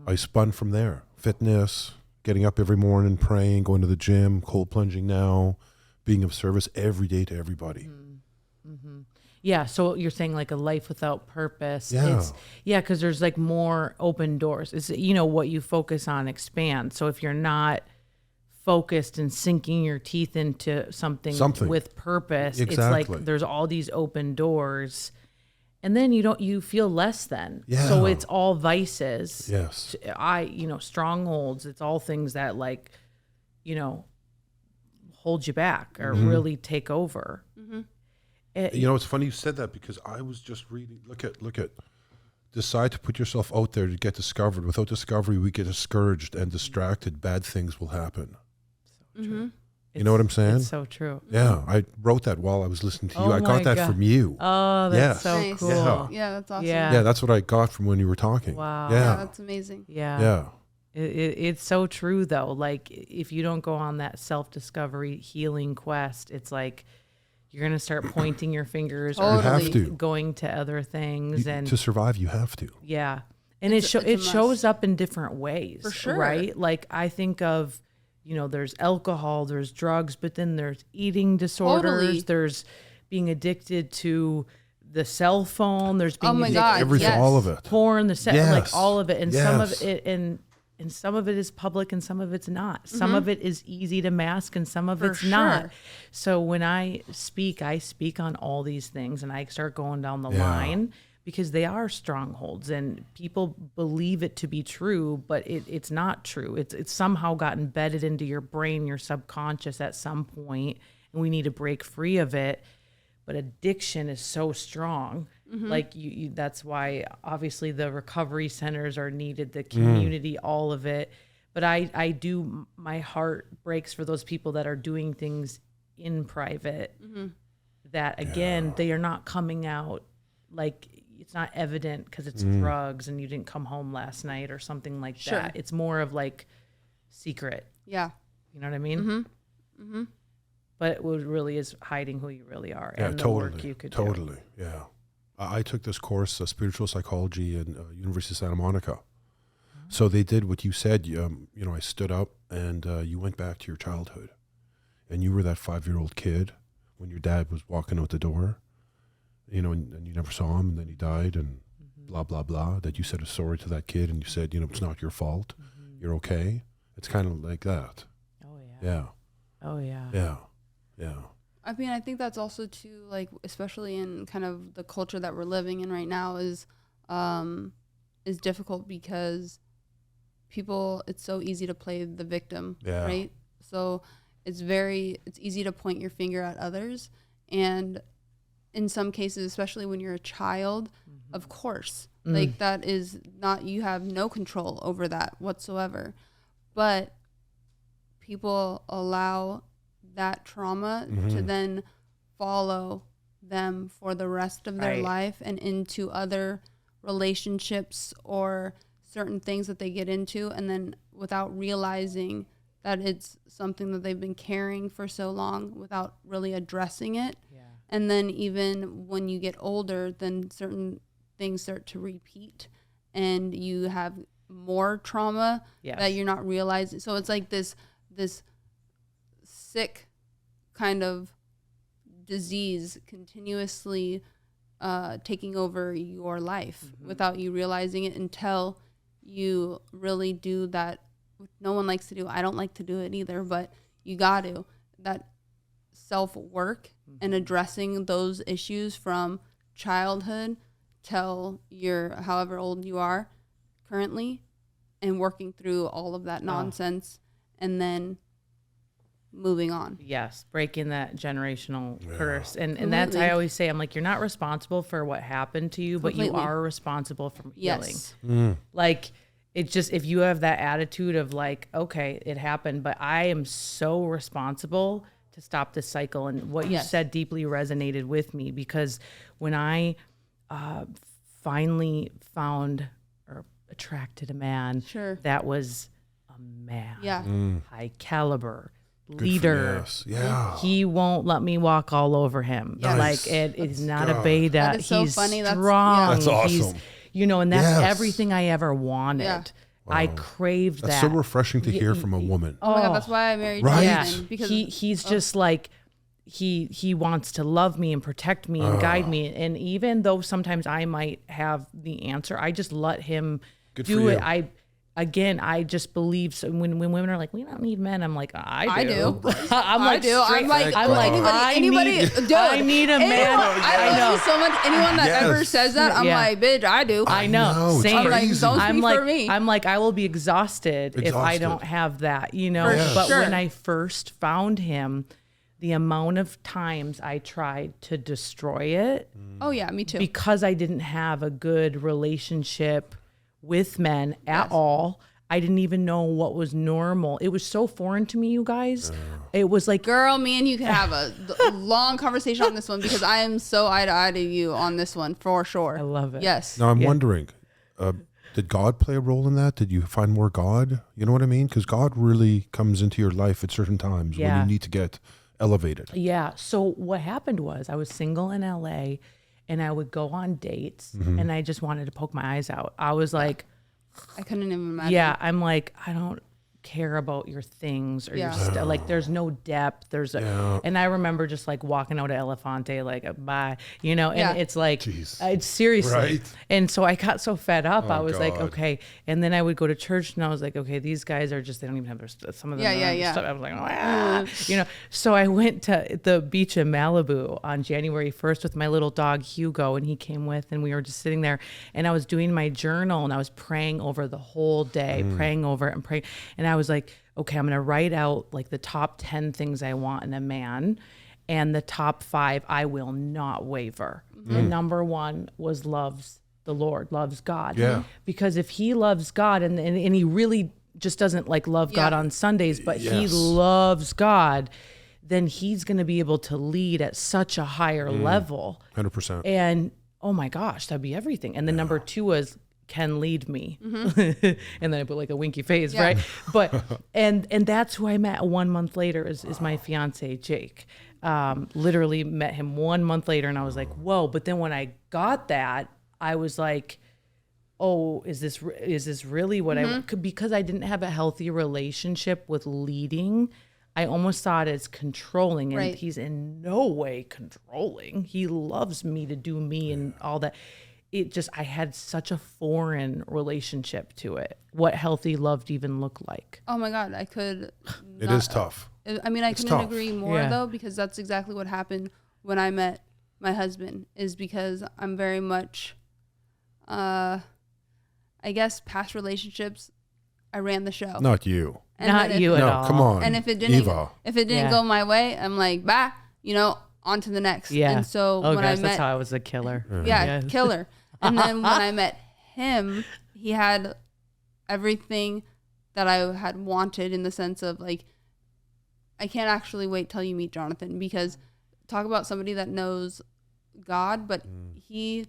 I spun from there. Fitness, getting up every morning, praying, going to the gym, cold plunging now, being of service every day to everybody. Yeah. So you're saying like a life without purpose. Yeah. Because there's like more open doors. It's what you focus on expands. So if you're not focused and sinking your teeth into something with purpose. It's Exactly. like there's all these open doors, and then you feel less than. Yeah. So it's all vices. Yes. Strongholds. It's all things that hold you back or Mm-hmm. really take over. It's funny you said that because I was just reading. Look at. Decide to put yourself out there to get discovered. Without discovery, we get discouraged and distracted. Bad things will happen. Mm-hmm. You know what I'm saying? It's so true. Yeah, I wrote that while I was listening to you. Oh I my got that God. from you. Oh, that's Yes. so Nice. cool. Yeah. Yeah, that's awesome. Yeah. Yeah, that's what I got from when you were talking. Wow. Yeah, Yeah. that's amazing. Yeah. Yeah. It's so true though. Like if you don't go on that self-discovery healing quest, it's like you're going to start pointing your fingers Totally. or You have to. going to other things. And To survive, you have to. yeah. And It's a it shows must. up in different ways, For sure. right? Like I think of, there's alcohol, there's drugs, but then there's eating disorders, Totally. there's being addicted to the cell phone, there's being Oh my addicted God, to Everything, yes. all of it. porn, like Yes. all of it. And some of Yes. it, and some of it is public and some of it's not. Some of it is easy to mask and some of For it's not. sure. So when I speak on all these things and I start going down the Yeah. line because they are strongholds and people believe it to be true, but it's not true. It's somehow got embedded into your brain, your subconscious at some point, and we need to break free of it. But addiction is so strong. Like you that's why obviously the recovery centers are needed, the community, all of it. But I do, my heart breaks for those people that are doing things in private that again, they are not coming out, like it's not evident because it's drugs and you didn't come home last night or something like Sure. that. It's more of like secret. Yeah. You know what I mean? But it really is hiding who you really are Yeah, and the totally. work you could do. Totally. Yeah. I took this course, spiritual psychology, in University of Santa Monica. So they did what you said. I stood up and you went back to your childhood, and you were that 5-year-old kid when your dad was walking out the door, and you never saw him, and then he died, and blah blah blah. That you said a story to that kid, and you said, it's not your fault. You're okay. It's kind of like that. Oh yeah. Yeah. Oh yeah. Yeah. Yeah. I mean, I think that's also too, like, especially in kind of the culture that we're living in right now is difficult because it's so easy to play the victim, Yeah. right? So it's easy to point your finger at others. And in some cases, especially when you're a child, of course, like that is not, you have no control over that whatsoever. But people allow that trauma to then follow them for the rest of their Right. life and into other relationships or certain things that they get into, and then without realizing that it's something that they've been carrying for so long without really addressing it. Yeah. And then even when you get older, then certain things start to repeat and you have more trauma Yes. that you're not realizing. So it's like this sick kind of disease continuously taking over your life without you realizing it until you really do that. No one likes to do. I don't like to do it either, but you got to. That self-work and addressing those issues from childhood till you're however old you are currently, and working through all of that nonsense and then moving on. Yes, breaking that generational curse. And that's, I Completely. always say, I'm like, you're not responsible for what happened to you, but you Completely. are responsible for healing. Yes. Like, it's just, if you have that attitude of like, okay, it happened, but I am so responsible to stop this cycle. And what you Yes. said deeply resonated with me, because when I finally found or attracted a man Sure. that was a man, Yeah. high caliber, Good for- leader, Yes. Yeah. he won't let me walk all over him. Yes. Like it is not a God. beta. That is so He's funny. That's- strong. yeah. That's He's, awesome. and that's Yes. everything I ever wanted. Yeah. I craved That's that. so refreshing to hear from a woman. Oh my God, that's why I married Right. Jason. Because he's just like he wants to love me and protect me and guide me. And even though sometimes I might have the answer, I just let him Good do for it. you. again, I just believe so when women are like, we don't need men, I'm like, I do. I'm I like, do. I'm like, anybody, dude, I need a man. I love you so much. Anyone that ever says that, I'm like, bitch, I do. I know. it's Same. I'm like, crazy. don't I'm speak like, for me. I'm like, I will be exhausted if I don't have that, you know. For But sure. when I first found him, the amount of times I tried to destroy it Oh yeah, me too. because I didn't have a good relationship with men at all. I didn't even know what was normal. It was so foreign to me, you guys. It was like, Girl, me and you can have a long conversation on this one because I am so eye to eye to you on this one for sure. I love it. Yes. Now I'm wondering, did God play a role in that? Did you find more God? You know what I mean? Because God really comes into your life at certain times when you need to get elevated. Yeah. So what happened was I was single in LA and I would go on dates and I just wanted to poke my eyes out. I was like, I couldn't even imagine. yeah, I'm like, I don't care about your things or your stuff. Like there's no depth. And I remember just like walking out of Elefante, like bye, you know, and it's like, it's seriously. Right. And so I got so fed up. I was like, God. okay. And then I would go to church and I was like, okay, these guys are just, they don't even have their, some of them. don't have their stuff. I was like, you know, so I went to the beach in Malibu on January 1st with my little dog, Hugo, and he came with, and we were just sitting there and I was doing my journal and I was praying over the whole day, praying over it and praying. And I was like, okay, I'm going to write out like the top 10 things I want in a man, and the top 5, I will not waver. And number 1 was loves the Lord, loves God. Yeah. Because if he loves God and he really just doesn't like love God on Sundays, but he loves God, then he's going to be able to lead at such a higher level. 100%. And oh my gosh, that'd be everything. And then number 2 was can lead me. And then I put like a winky face, right? But and that's who I met 1 month later is my fiance, Jake. Literally met him 1 month later and I was like, whoa. But then when I got that, I was like, oh, is this really what I want? Because I didn't have a healthy relationship with leading, I almost saw it as controlling, and he's in no way controlling. He loves me to do me and all that. It just, I had such a foreign relationship to it. What healthy love even look like. Oh my God, I could. It is tough. I mean, I couldn't agree more Yeah. though, because that's exactly what happened when I met my husband. Is because I'm very much, I guess, past relationships, I ran the show. Not you. And Not then you if, at No, all. come on. And if it didn't, Eva. go my way, I'm like, bye. You know, on to the next. Yeah. And so oh when gosh, I that's met, how I was a killer. yeah, killer. And then when I met him, he had everything that I had wanted, in the sense of like, I can't actually wait till you meet Jonathan, because talk about somebody that knows God, but he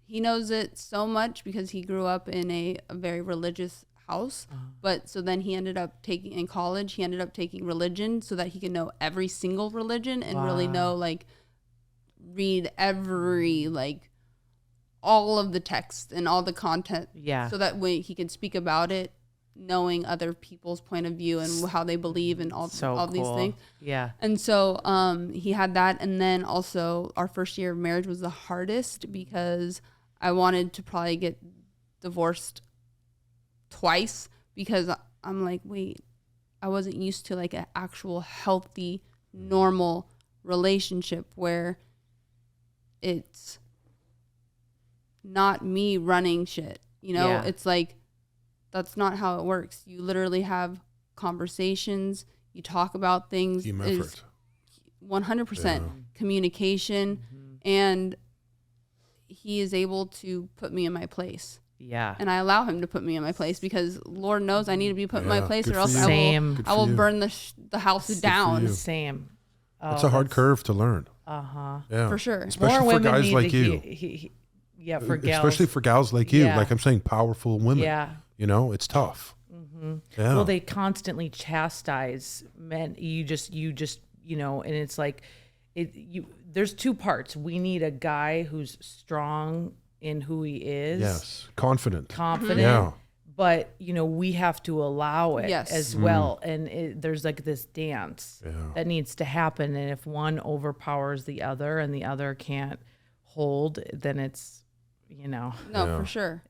knows it so much because he grew up in a very religious house. But so then he ended up taking, in college, he ended up taking religion so that he could know every single religion and really know, like, read every, like, all of the text and all the content. Yeah. So that way he could speak about it, knowing other people's point of view and how they believe and all these things. Yeah. And so he had that. And then also our first year of marriage was the hardest, because I wanted to probably get divorced twice, because I'm like, wait, I wasn't used to like an actual healthy, normal relationship where it's not me running shit. You know, it's like, that's not how it works. You literally have conversations, you talk about things. Team effort. 100% communication, and he is able to put me in my place. Yeah. And I allow him to put me in my place, because Lord knows I need to be put in my place, good or else for you. Same. I will burn the house down. you. Same. It's a hard curve to learn. For sure. Especially More for women guys need like to you. Yeah, for gals. Especially for gals like you. Yeah. Like I'm saying, powerful women. Yeah. You know, it's tough. Yeah. Well, they constantly chastise men. You just, you know, and it's like, there's two parts. We need a guy who's strong in who he is. Yes. Confident. Yeah. But, you know, we have to allow it as well. And there's like this dance that needs to happen. And if one overpowers the other and the other can't hold, then it's, you know. No, for sure.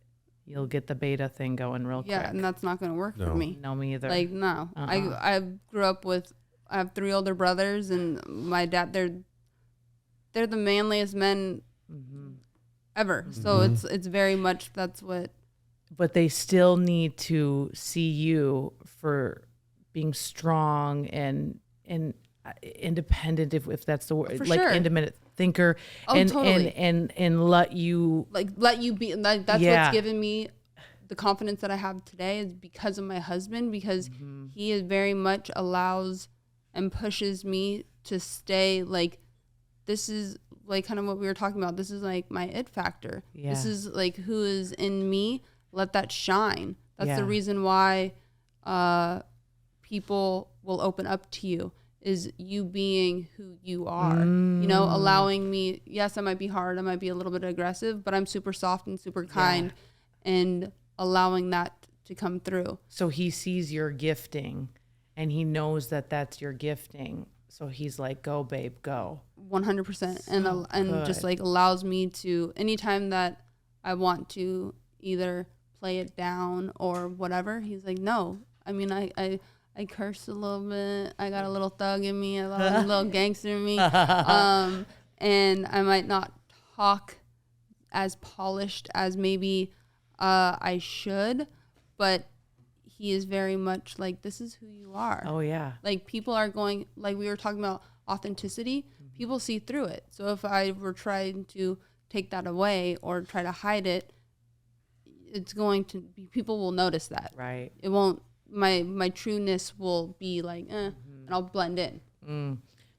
you'll get the beta thing going real Yeah, quick. and that's not going to work for No. me. No, me either. Like, no. I grew up with, I have 3 older brothers, and my dad, they're the manliest men ever. So it's very much, that's what. But they still need to see you for being strong and independent, if that's the word, For like sure. independent thinker, Oh, and, totally. and let you, Let you be, that's Yeah. what's given me the confidence that I have today, is because of my husband, because he is very much allows and pushes me to stay like, this is like kind of what we were talking about. This is like my it factor. Yeah. This is like who is in me. Let that shine. That's Yeah. the reason why people will open up to you, is you being who you are. You know, allowing me, yes, I might be hard, I might be a little bit aggressive, but I'm super soft and super kind, and allowing that to come through. so he sees your gifting and he knows that that's your gifting. So he's like, go babe, go. 100%. And just good. like allows me to, anytime that I want to either play it down or whatever, he's like, no. I mean, I curse a little bit. I got a little thug in me, a little gangster in me. And I might not talk as polished as maybe I should, but he is very much like, this is who you are. Oh yeah. Like, people are going, like we were talking about authenticity, people see through it. So if I were trying to take that away or try to hide it, it's going to be, people will notice that. Right. It won't, my trueness will be like, and I'll blend in.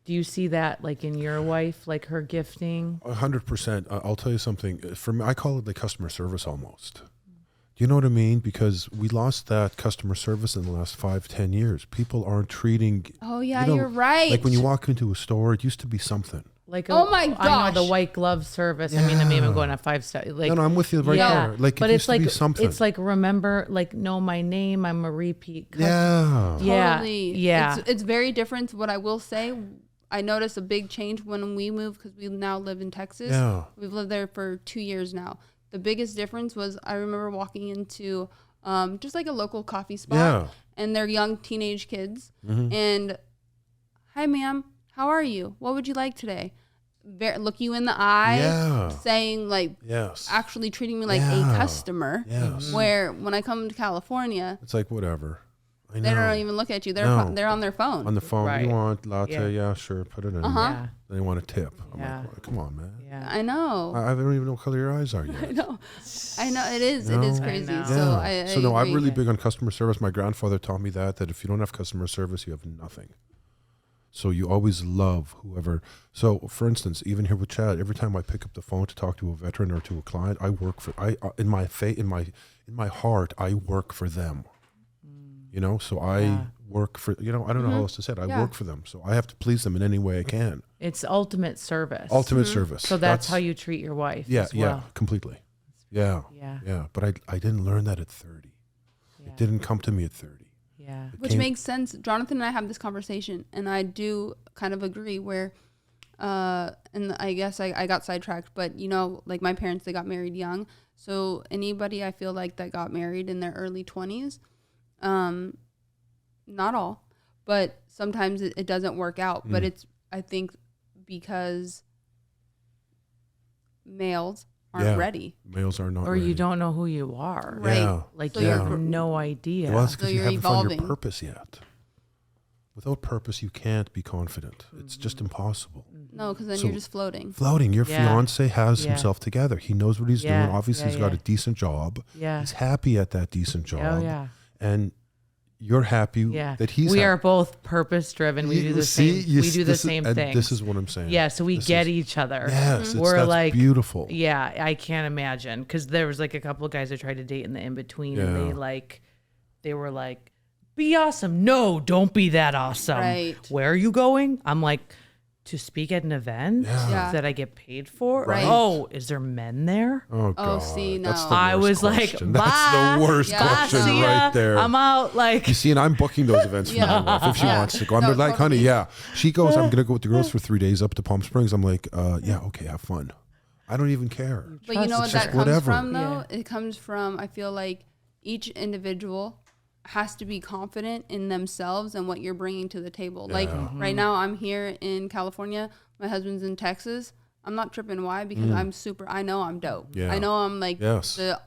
Do you see that like in your wife, like her gifting? 100%. I'll tell you something. For me, I call it the customer service almost. Do you know what I mean? Because we lost that customer service in the last 5-10 years. People aren't treating. Oh yeah, you know, you're right. Like when you walk into a store, it used to be something. Like Oh my I know gosh. the white glove service. I mean, I'm going to 5-star. Like, No, I'm with you right there. Like but it it's used like to be something. it's like, remember, like, know my name. I'm a repeat customer. yeah. Yeah. Totally. Yeah. It's very different. What I will say, I noticed a big change when we moved, because we now live in Texas. Yeah. We've lived there for 2 years now. The biggest difference was, I remember walking into just like a local coffee spot, Yeah. and they're young teenage kids, and, hi ma'am, how are you? What would you like today? Look you in the eye, Yeah. saying like, Yes. actually treating me like Yeah. a customer. Yes. Where when I come to California, It's like whatever. I know. they don't even look at you. They're No. they're on their phone. On the phone, Right. you want latte? Yeah. Yeah, sure. Put it in. Yeah. They want a tip. I'm Yeah. like, well, come on, man. Yeah. I know. I don't even know what color your eyes are yet. I know. It is. No. It is I crazy. know. So Yeah. I I'm agree. really big on customer service. My grandfather taught me that if you don't have customer service, you have nothing. So you always love whoever. So for instance, even here with Chad, every time I pick up the phone to talk to a veteran or to a client, I work for. In my heart, I work for them. You know, so I work for. You know, I don't know how else to say it. I Yeah. work for them, so I have to please them in any way I can. It's ultimate service. Ultimate service. So that's how you treat your wife. Yeah, as yeah, well. completely. Yeah, Yeah. yeah. But I didn't learn that at 30. Yeah. It didn't come to me at 30. Yeah. Which makes sense. Jonathan and I have this conversation, and I do kind of agree where, and I guess I got sidetracked, but you know, like my parents, they got married young. So anybody I feel like that got married in their early 20s, not all, but sometimes it doesn't work out. But it's, I think, because males aren't ready. Males are not Or ready. you don't know who you are. Right. Yeah. Like So you you're have gr- no idea. Well, that's So because you you're haven't found your evolving. purpose yet. Without purpose, you can't be confident. It's just impossible. No, because then So- you're just floating. Floating. Your Yeah. fiance has Yeah. himself together. He knows what he's Yeah. doing. Obviously, Yeah, he's got yeah. a decent job. Yeah. He's happy at that decent job. Oh yeah. And you're happy Yeah. that he's we happy. are both purpose driven. We do the same. We do the same thing. This is what I'm saying. Yeah. So we This get is- each other. Yes, We're that's like beautiful. Yeah, I can't imagine, because there was like a couple of guys I tried to date in the in between, and they were like, "Be awesome." No, don't be that awesome. Right. Where are you going? I'm like, to speak at an event Yeah. that I get paid for. Right. Oh, is there men there? Oh, God. see, That's no. the I worst was like, question. bye. That's the worst Yeah. question See ya. right there. I'm out. Like, You see, and I'm booking those events for my wife if she Yeah. wants to go. I'm No, like, honey, totally. yeah. She goes, I'm going to go with the girls for 3 days up to Palm Springs. I'm like, yeah, okay, have fun. I don't even care. But you know what It's that just comes whatever. from, though? Yeah. It comes from, I feel like each individual has to be confident in themselves and what you're bringing to the table. Like right now, I'm here in California. My husband's in Texas. I'm not tripping. Why? Because I know I'm dope. Yeah. I know I'm like Yes. the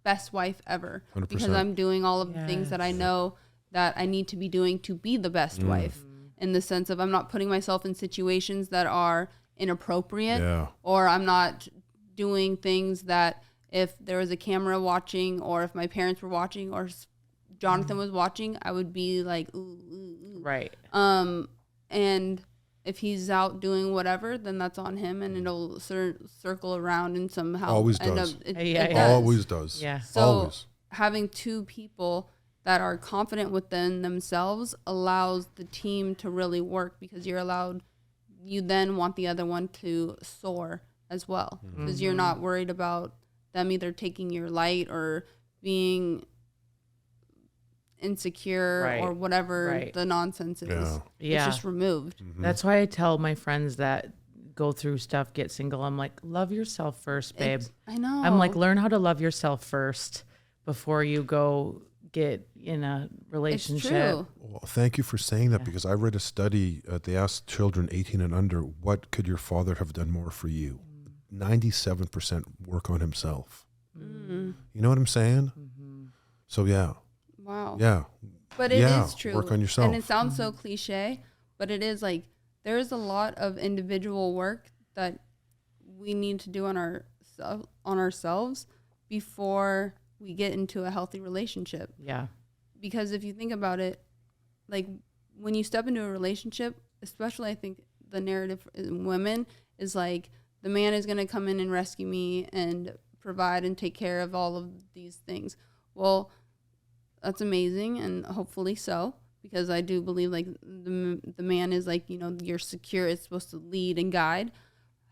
best wife ever 100%. because I'm doing all of the things that I know that I need to be doing to be the best wife, in the sense of I'm not putting myself in situations that are inappropriate, Yeah. or I'm not doing things that if there was a camera watching, or if my parents were watching, or Jonathan was watching, I would be like, ooh, ooh, ooh. Right. And if he's out doing whatever, then that's on him, and it'll circle around and somehow Always end does. up. It Yeah, does. Always does. Yeah. So Always. having two people that are confident within themselves allows the team to really work, because you then want the other one to soar as well, because you're not worried about them either taking your light or being insecure Right. or whatever Right. the nonsense is. Yeah. Yeah. It's just removed. That's why I tell my friends that go through stuff, get single. I'm like, love yourself first, babe. I know. I'm like, learn how to love yourself first before you go get in a it's relationship. true. Well, thank you for saying that, because I read a study. They asked children 18 and under, what could your father have done more for you? 97% work on himself. You know what I'm saying? So yeah. Wow. Yeah. But it is true. Work on yourself. And it sounds so cliche, but it is like there is a lot of individual work that we need to do on ourselves before we get into a healthy relationship. Yeah. Because if you think about it, like when you step into a relationship, especially I think the narrative in women is like the man is going to come in and rescue me and provide and take care of all of these things. Well, that's amazing, and hopefully so, because I do believe like the man is like, you know, you're secure, it's supposed to lead and guide.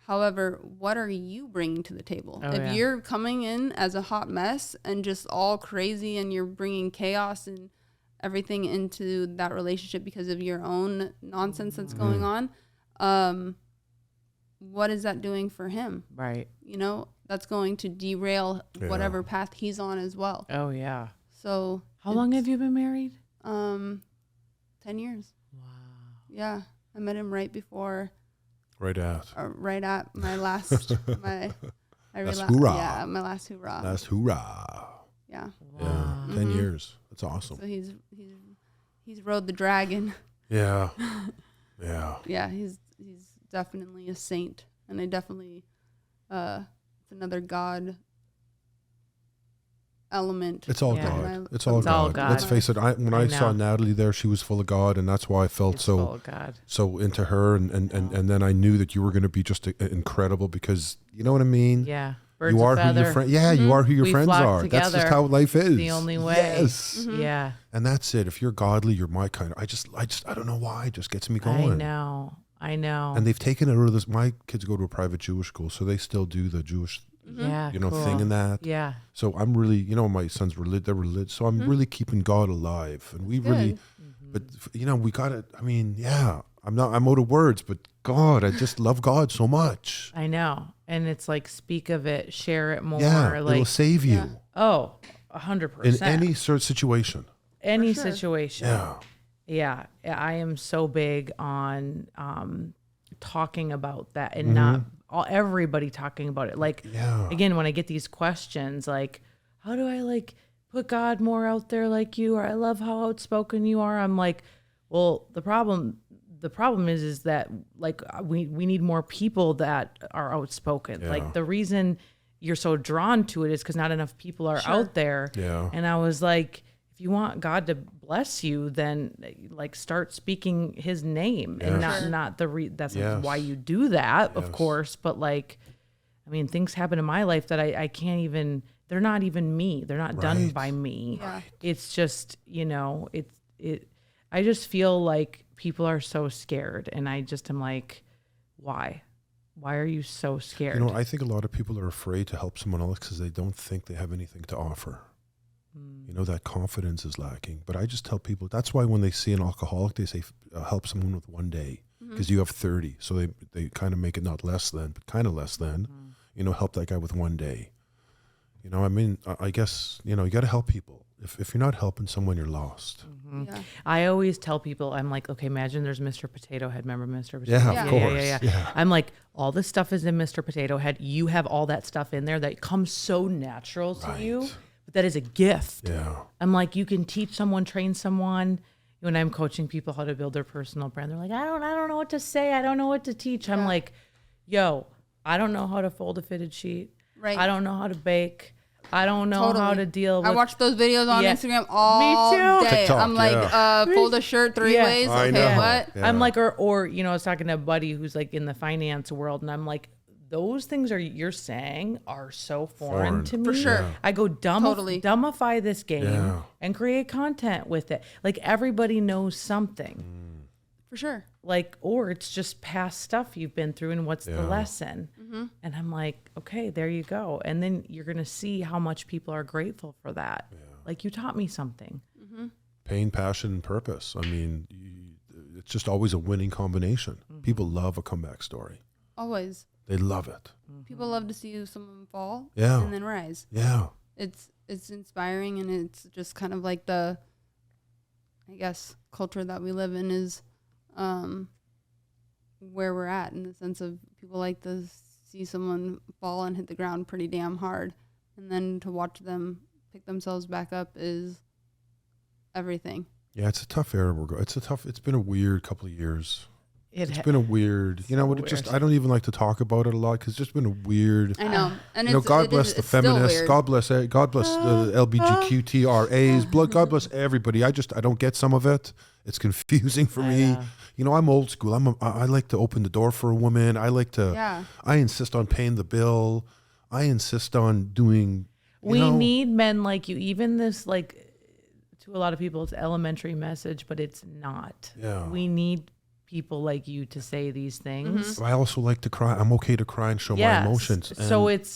However, what are you bringing to the table? Oh, If yeah. you're coming in as a hot mess and just all crazy, and you're bringing chaos and everything into that relationship because of your own nonsense that's going on, what is that doing for him? Right. You know, that's going to derail whatever path he's on as well. Oh, yeah. So How long have you been married? 10 years. Wow. Yeah, I met him right before, Right at. right at my last, my hoorah. Yeah, my last hoorah. Last hoorah. Yeah. Yeah. 10 years. That's awesome. So he's rode the dragon. Yeah. Yeah. Yeah, he's definitely a saint, and I definitely it's another God element. It's all Yeah. God. It's all It's all God. God. Let's face it. When I saw know. Natalie there, she was full of God, and that's why I felt It's full so of God. so into her, and then I knew that you were going to be just incredible, because you know what I mean. Yeah. Birds You of are who feather. your friend. Yeah, you are who your We friends flock are. That's just together. how life is. the only way. Yes. Yeah. And that's it. If you're godly, you're my kind of. I don't know why. It just gets me going. I know. And they've taken it out of this. My kids go to a private Jewish school, so they still do the Jewish, Yeah. thing cool. and that. Yeah. So I'm really, my sons they're religious. So I'm really keeping God alive, and we really. But we got to. I mean, yeah. I'm out of words, but God, I just love God so much. I know. And it's like, speak of it, share it more. Yeah, like, it'll save you oh, 100%. in any sort of situation. Any For sure. situation. Yeah. Yeah. I am so big on talking about that, and not everybody talking about it. Like, Yeah. again, when I get these questions, like, how do I like put God more out there like you? Or I love how outspoken you are. I'm like, well, the problem is that like we need more people that are outspoken. Yeah. Like, the reason you're so drawn to it is because not enough people are out there. Yeah. And I was like, if you want God to bless you, then like start speaking his name, and not that's Yes. not why you do that, of Yes. course. But like, I mean, things happen in my life that I can't even, they're not even me. They're not done Right. by me. Yeah. It's just, I just feel like people are so scared, and I just am like, why? Why are you so scared? I think a lot of people are afraid to help someone else because they don't think they have anything to offer. That confidence is lacking. But I just tell people, that's why when they see an alcoholic, they say, help someone with one day, because you have 30. So they kind of make it not less than, but kind of less than. help that guy with one day. I mean, I guess, you got to help people. If you're not helping someone, you're lost. Yeah. I always tell people, I'm like, okay, imagine there's Mr. Potato Head. Remember Mr. Potato Yeah, Head? of course. Yeah. I'm like, all this stuff is in Mr. Potato Head. You have all that stuff in there that comes so natural to you, but that is a gift. Yeah. I'm like, you can teach someone, train someone. When I'm coaching people how to build their personal brand, they're like, I don't know what to say. I don't know what to teach. I'm like, yo, I don't know how to fold a fitted sheet. Right. I don't know how to bake. I don't know how to deal with. I watch those videos on Yeah. Instagram all Me too. day. TikTok, I'm like, fold a shirt 3 Yeah. ways. I Okay, know. what? Yeah. I'm like, or I was talking to a buddy who's like in the finance world, and I'm like, those things you're saying are so foreign to me. For sure. Yeah. I go Totally. dumbify this game Yeah. and create content with it. Like everybody knows something. For sure. Like, or it's just past stuff you've been through and what's the Yeah. lesson. And I'm like, okay, there you go. And then you're going to see how much people are grateful for that. Like, you taught me something. Pain, passion, and purpose. I mean, it's just always a winning combination. People love a comeback story. Always. They love it. People love to see someone fall Yeah. and then rise. Yeah. It's inspiring, and it's just kind of like the, I guess, culture that we live in is where we're at, in the sense of people like to see someone fall and hit the ground pretty damn hard, and then to watch them pick themselves back up is everything. Yeah, it's a tough era. It's been a weird couple of years. It's ha- been a weird, So what it just, I don't even like to talk about it a lot because it's just been a weird, I know, and God bless the feminists, God bless the LGBTQTRAs, God bless everybody. I don't get some of it. It's confusing for me. I'm old school. I like to open the door for a woman. I like to, Yeah. I insist on paying the bill. I insist on doing, We need men like you. Even this, like, to a lot of people, it's elementary message, but it's not. Yeah. We need people like you to say these things. I also like to cry. I'm okay to cry and show my emotions. So And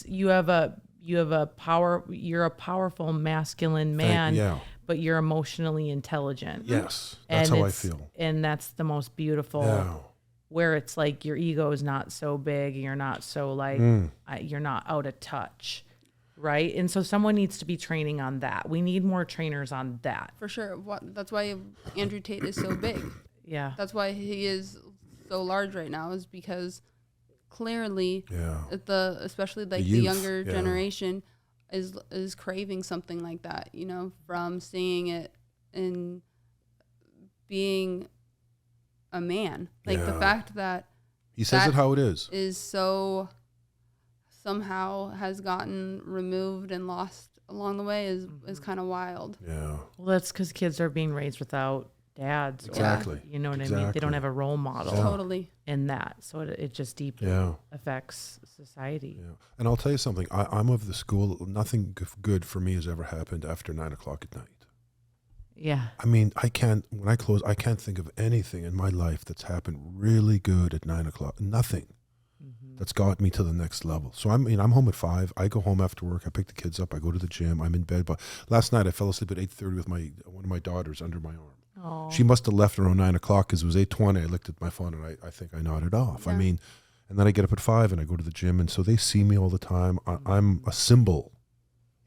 you're a powerful masculine man, yeah. but you're emotionally intelligent. Yes, that's how I feel. And that's the most beautiful. Yeah. Where it's like your ego is not so big, you're not so like you're not out of touch, right? And so someone needs to be training on that. We need more trainers on that. For sure. That's why Andrew Tate is so big. Yeah. That's why he is so large right now, is because clearly Yeah. especially like the youth, younger yeah. generation is craving something like that, from seeing it and being a man. Like the Yeah. fact that He says that it how it is. so somehow has gotten removed and lost along the way is kind of wild. Yeah. Well, that's because kids are being raised without dads. Exactly. Or, you know what I mean? They don't have a role model Totally. in that. So it just deeply Yeah. affects society. Yeah. And I'll tell you something. I'm of the school, nothing good for me has ever happened after 9:00 at night. Yeah. I mean, when I close, I can't think of anything in my life that's happened really good at 9:00. Nothing that's got me to the next level. So I'm home at 5. I go home after work. I pick the kids up. I go to the gym. I'm in bed. But last night I fell asleep at 8:30 with one of my daughters under my arm. Oh. She must have left around 9:00 because it was 8:20. I looked at my phone and I think I nodded off. Yeah. I mean, and then I get up at 5 and I go to the gym. And so they see me all the time. I'm a symbol,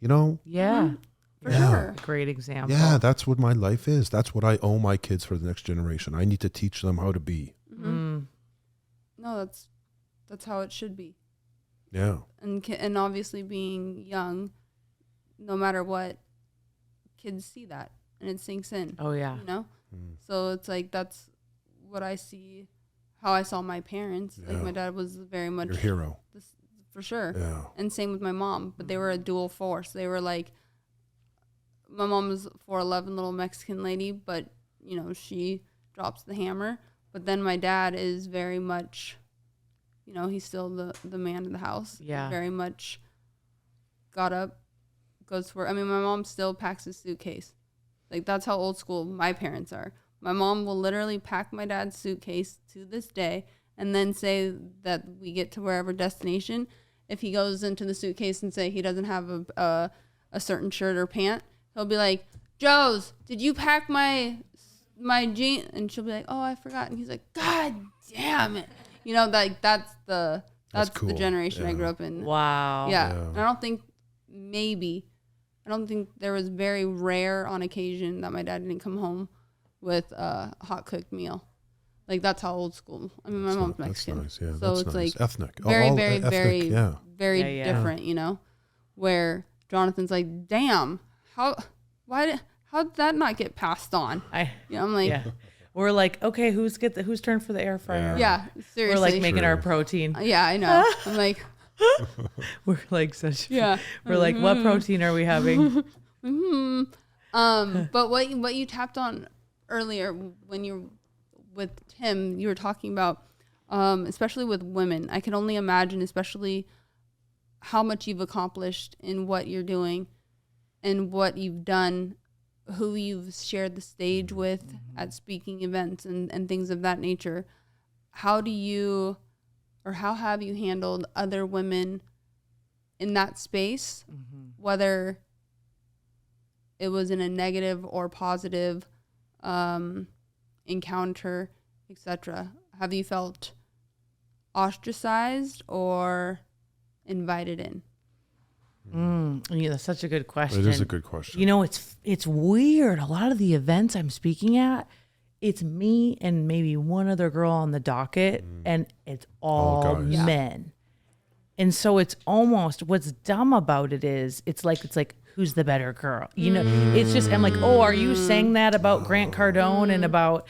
Yeah. For Yeah. sure. Great example. Yeah, that's what my life is. That's what I owe my kids for the next generation. I need to teach them how to be. No, that's how it should be. Yeah. And obviously being young, no matter what, kids see that and it sinks in. Oh, yeah. So it's like that's what I see, how I saw my parents. Yeah. Like my dad was very much Your hero. for sure. Yeah. And same with my mom, but they were a dual force. They were like, my mom was 4'11", little Mexican lady, but she drops the hammer. But then my dad is very much, he's still the man of the house. Yeah. Very much got up, goes to work. I mean, my mom still packs his suitcase. Like, that's how old school my parents are. My mom will literally pack my dad's suitcase to this day and then say that we get to wherever destination. If he goes into the suitcase and say he doesn't have a certain shirt or pant, he'll be like, Joe's, did you pack my jeans? And she'll be like, oh, I forgot. And he's like, God damn it. Like that's the That's cool. the generation I Yeah. grew up in. Wow. Yeah. Yeah. And I don't think there was very rare on occasion that my dad didn't come home with a hot cooked meal. Like that's how old school. I mean, my mom's Mexican. That's nice. Yeah, so that's it's nice. like Ethnic. very, All very, ethnic, very, yeah. very Yeah, yeah. different, you know, where Jonathan's like, damn, how'd that not get passed on? You know, I'm like, Yeah. We're like, okay, who's turn for the air fryer? yeah, seriously. We're like making our True. protein. yeah, I know. I'm like, We're like such. yeah. We're like, what protein are we having? But what you tapped on earlier when you're with Tim, you were talking about, especially with women. I can only imagine, especially how much you've accomplished in what you're doing and what you've done, who you've shared the stage with at speaking events and things of that nature. How have you handled other women in that space, whether it was in a negative or positive encounter, etc.? Have you felt ostracized or invited in? Yeah, that's such a good question. It is a good question. You know, it's weird. A lot of the events I'm speaking at, it's me and maybe one other girl on the docket, and it's all guys. Yeah. men. And so it's almost, what's dumb about it is it's like who's the better girl? You know, it's just, I'm like, oh, are you saying that about Grant Cardone and about,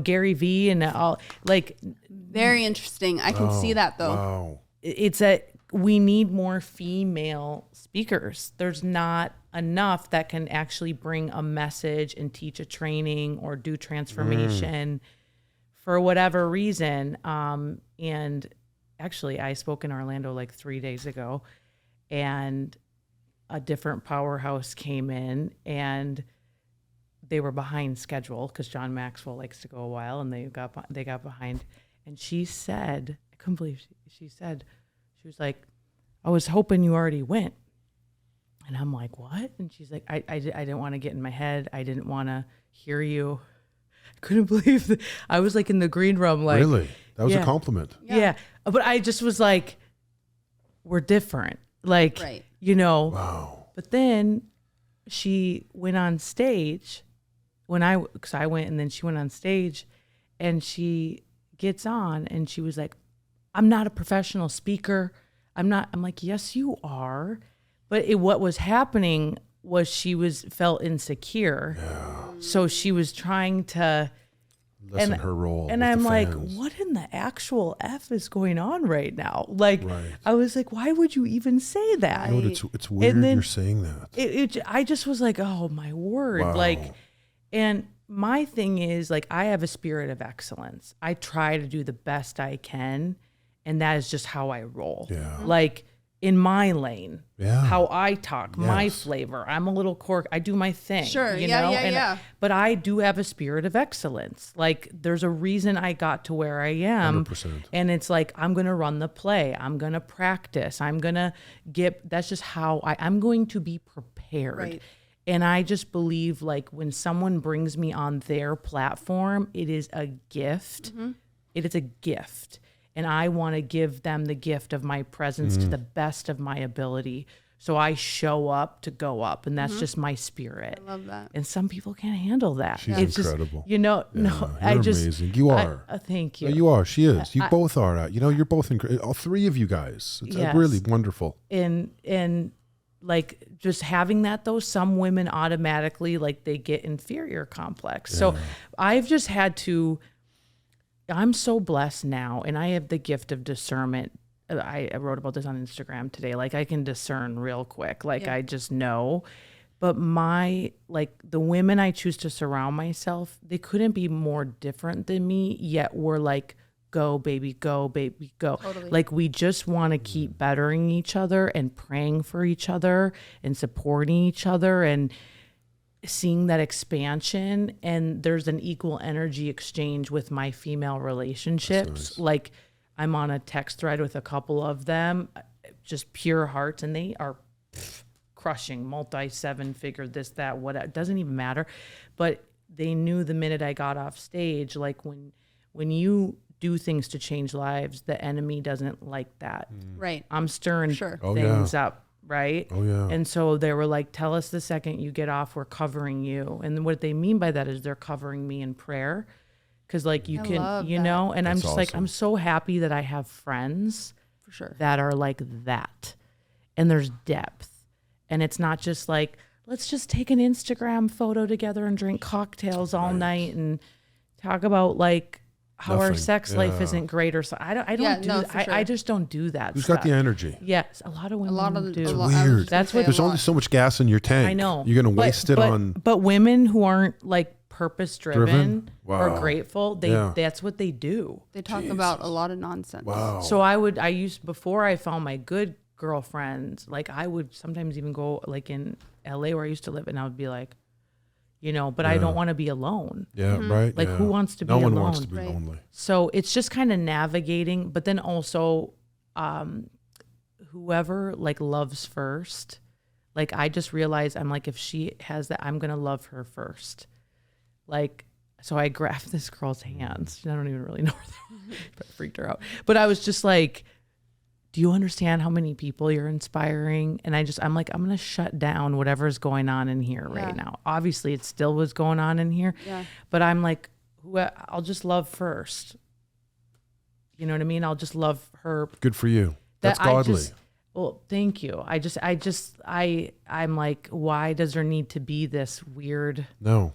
Gary Vee and all, like, Very interesting. I can see that though. Wow. it's we need more female speakers. There's not enough that can actually bring a message and teach a training or do transformation for whatever reason. And actually, I spoke in Orlando like 3 days ago, and a different powerhouse came in, and they were behind schedule because John Maxwell likes to go a while, and they got behind. And she said, I couldn't believe she said, she was like, I was hoping you already went. And I'm like, what? And she's like, I didn't want to get in my head. I didn't want to hear you. I couldn't believe that. I was like in the green room, like, Really? That was yeah. a compliment. Yeah. But I just was like, we're different. Like, Right. Wow. But then she went on stage because I went, and then she went on stage, and she gets on and she was like, I'm not a professional speaker. I'm like, yes, you are. But what was happening was she felt insecure. Yeah. So she was trying to Lessen her role. and with I'm the like, fans. what in the actual F is going on right now? Like, Right. I was like, why would you even say that? Dude, it's weird then you're saying that. I just was like, oh my word. Wow. Like, and my thing is, like, I have a spirit of excellence. I try to do the best I can, and that is just how I roll. Yeah. Like, in my lane, Yeah. how I talk, my Yes. flavor. I'm a little I do my thing. Sure. You Yeah, know? yeah, And- yeah. But I do have a spirit of excellence. Like, there's a reason I got to where I am. 100%. And it's like, I'm going to run the play. I'm going to practice. I'm going to that's just how I'm going to be prepared. Right. And I just believe, like, when someone brings me on their platform, it is a gift. It is a gift. And I want to give them the gift of my presence to the best of my ability. So I show up to go up, and that's just my spirit. I love that. And some people can't handle that. She's It's incredible. Just, no, You're I just amazing. You are. thank you. No, you are. She is. You both are. You're both incredible. All three of you guys. It's Yes. really wonderful. And like, just having that, though, some women automatically, like, they get inferior complex. So I've just had to. I'm so blessed now, and I have the gift of discernment. I wrote about this on Instagram today. Like, I can discern real quick. Like, Yeah. I just know. But the women I choose to surround myself, they couldn't be more different than me, yet we're like, go, baby, go, baby, go. Totally. Like, we just want to keep bettering each other and praying for each other and supporting each other and seeing that expansion. And there's an equal energy exchange with my female relationships. nice. Like, I'm on a text thread with a couple of them, just pure hearts, and they are crushing multi-7-figure, this, that, what, it doesn't even matter. But they knew the minute I got off stage, like, when you do things to change lives, the enemy doesn't like that. Right. I'm stirring Sure. Oh, things up, right? Oh, yeah. And so they were like, tell us the second you get off, we're covering you. And what they mean by that is they're covering me in prayer. Because like you I can, love you that. know, and I'm That's just like, awesome. I'm so happy that I have friends For sure. that are like that. And there's depth. And it's not just like, let's just take an Instagram photo together and drink cocktails all night and talk about like how our Nothing. sex life Yeah. isn't great or so. I don't Yeah, do no, that. for I sure. just don't do that. Who's stuff. got the energy? Yes, a lot of women do. a It's lot- I was weird. just gonna That's say what- a There's lot. only so much gas in your tank. I know. You're going to waste it on. But women who aren't like purpose driven Driven? or Wow. grateful, that's what they do. They talk about a lot of nonsense. Wow. So I used, before I found my good girlfriends, like I would sometimes even go like in LA where I used to live, and I would be like, you know, but I don't want to be alone. Yeah, right. Like, yeah. who wants to be No one wants to alone? be Right. lonely. So it's just kind of navigating, but then also whoever like loves first, like I just realized I'm like, if she has that, I'm going to love her first. Like, so I grabbed this girl's hands. I don't even really know her. But I freaked her out. But I was just like, do you understand how many people you're inspiring? And I'm like, I'm going to shut down whatever's going on in here Yeah. right now. Obviously it still was going on in here, Yeah. but I'm like, I'll just love first. You know what I mean? I'll just love her. Good for you. That's I godly. just- well, thank you. I'm like, why does there need to be this weirdness? No.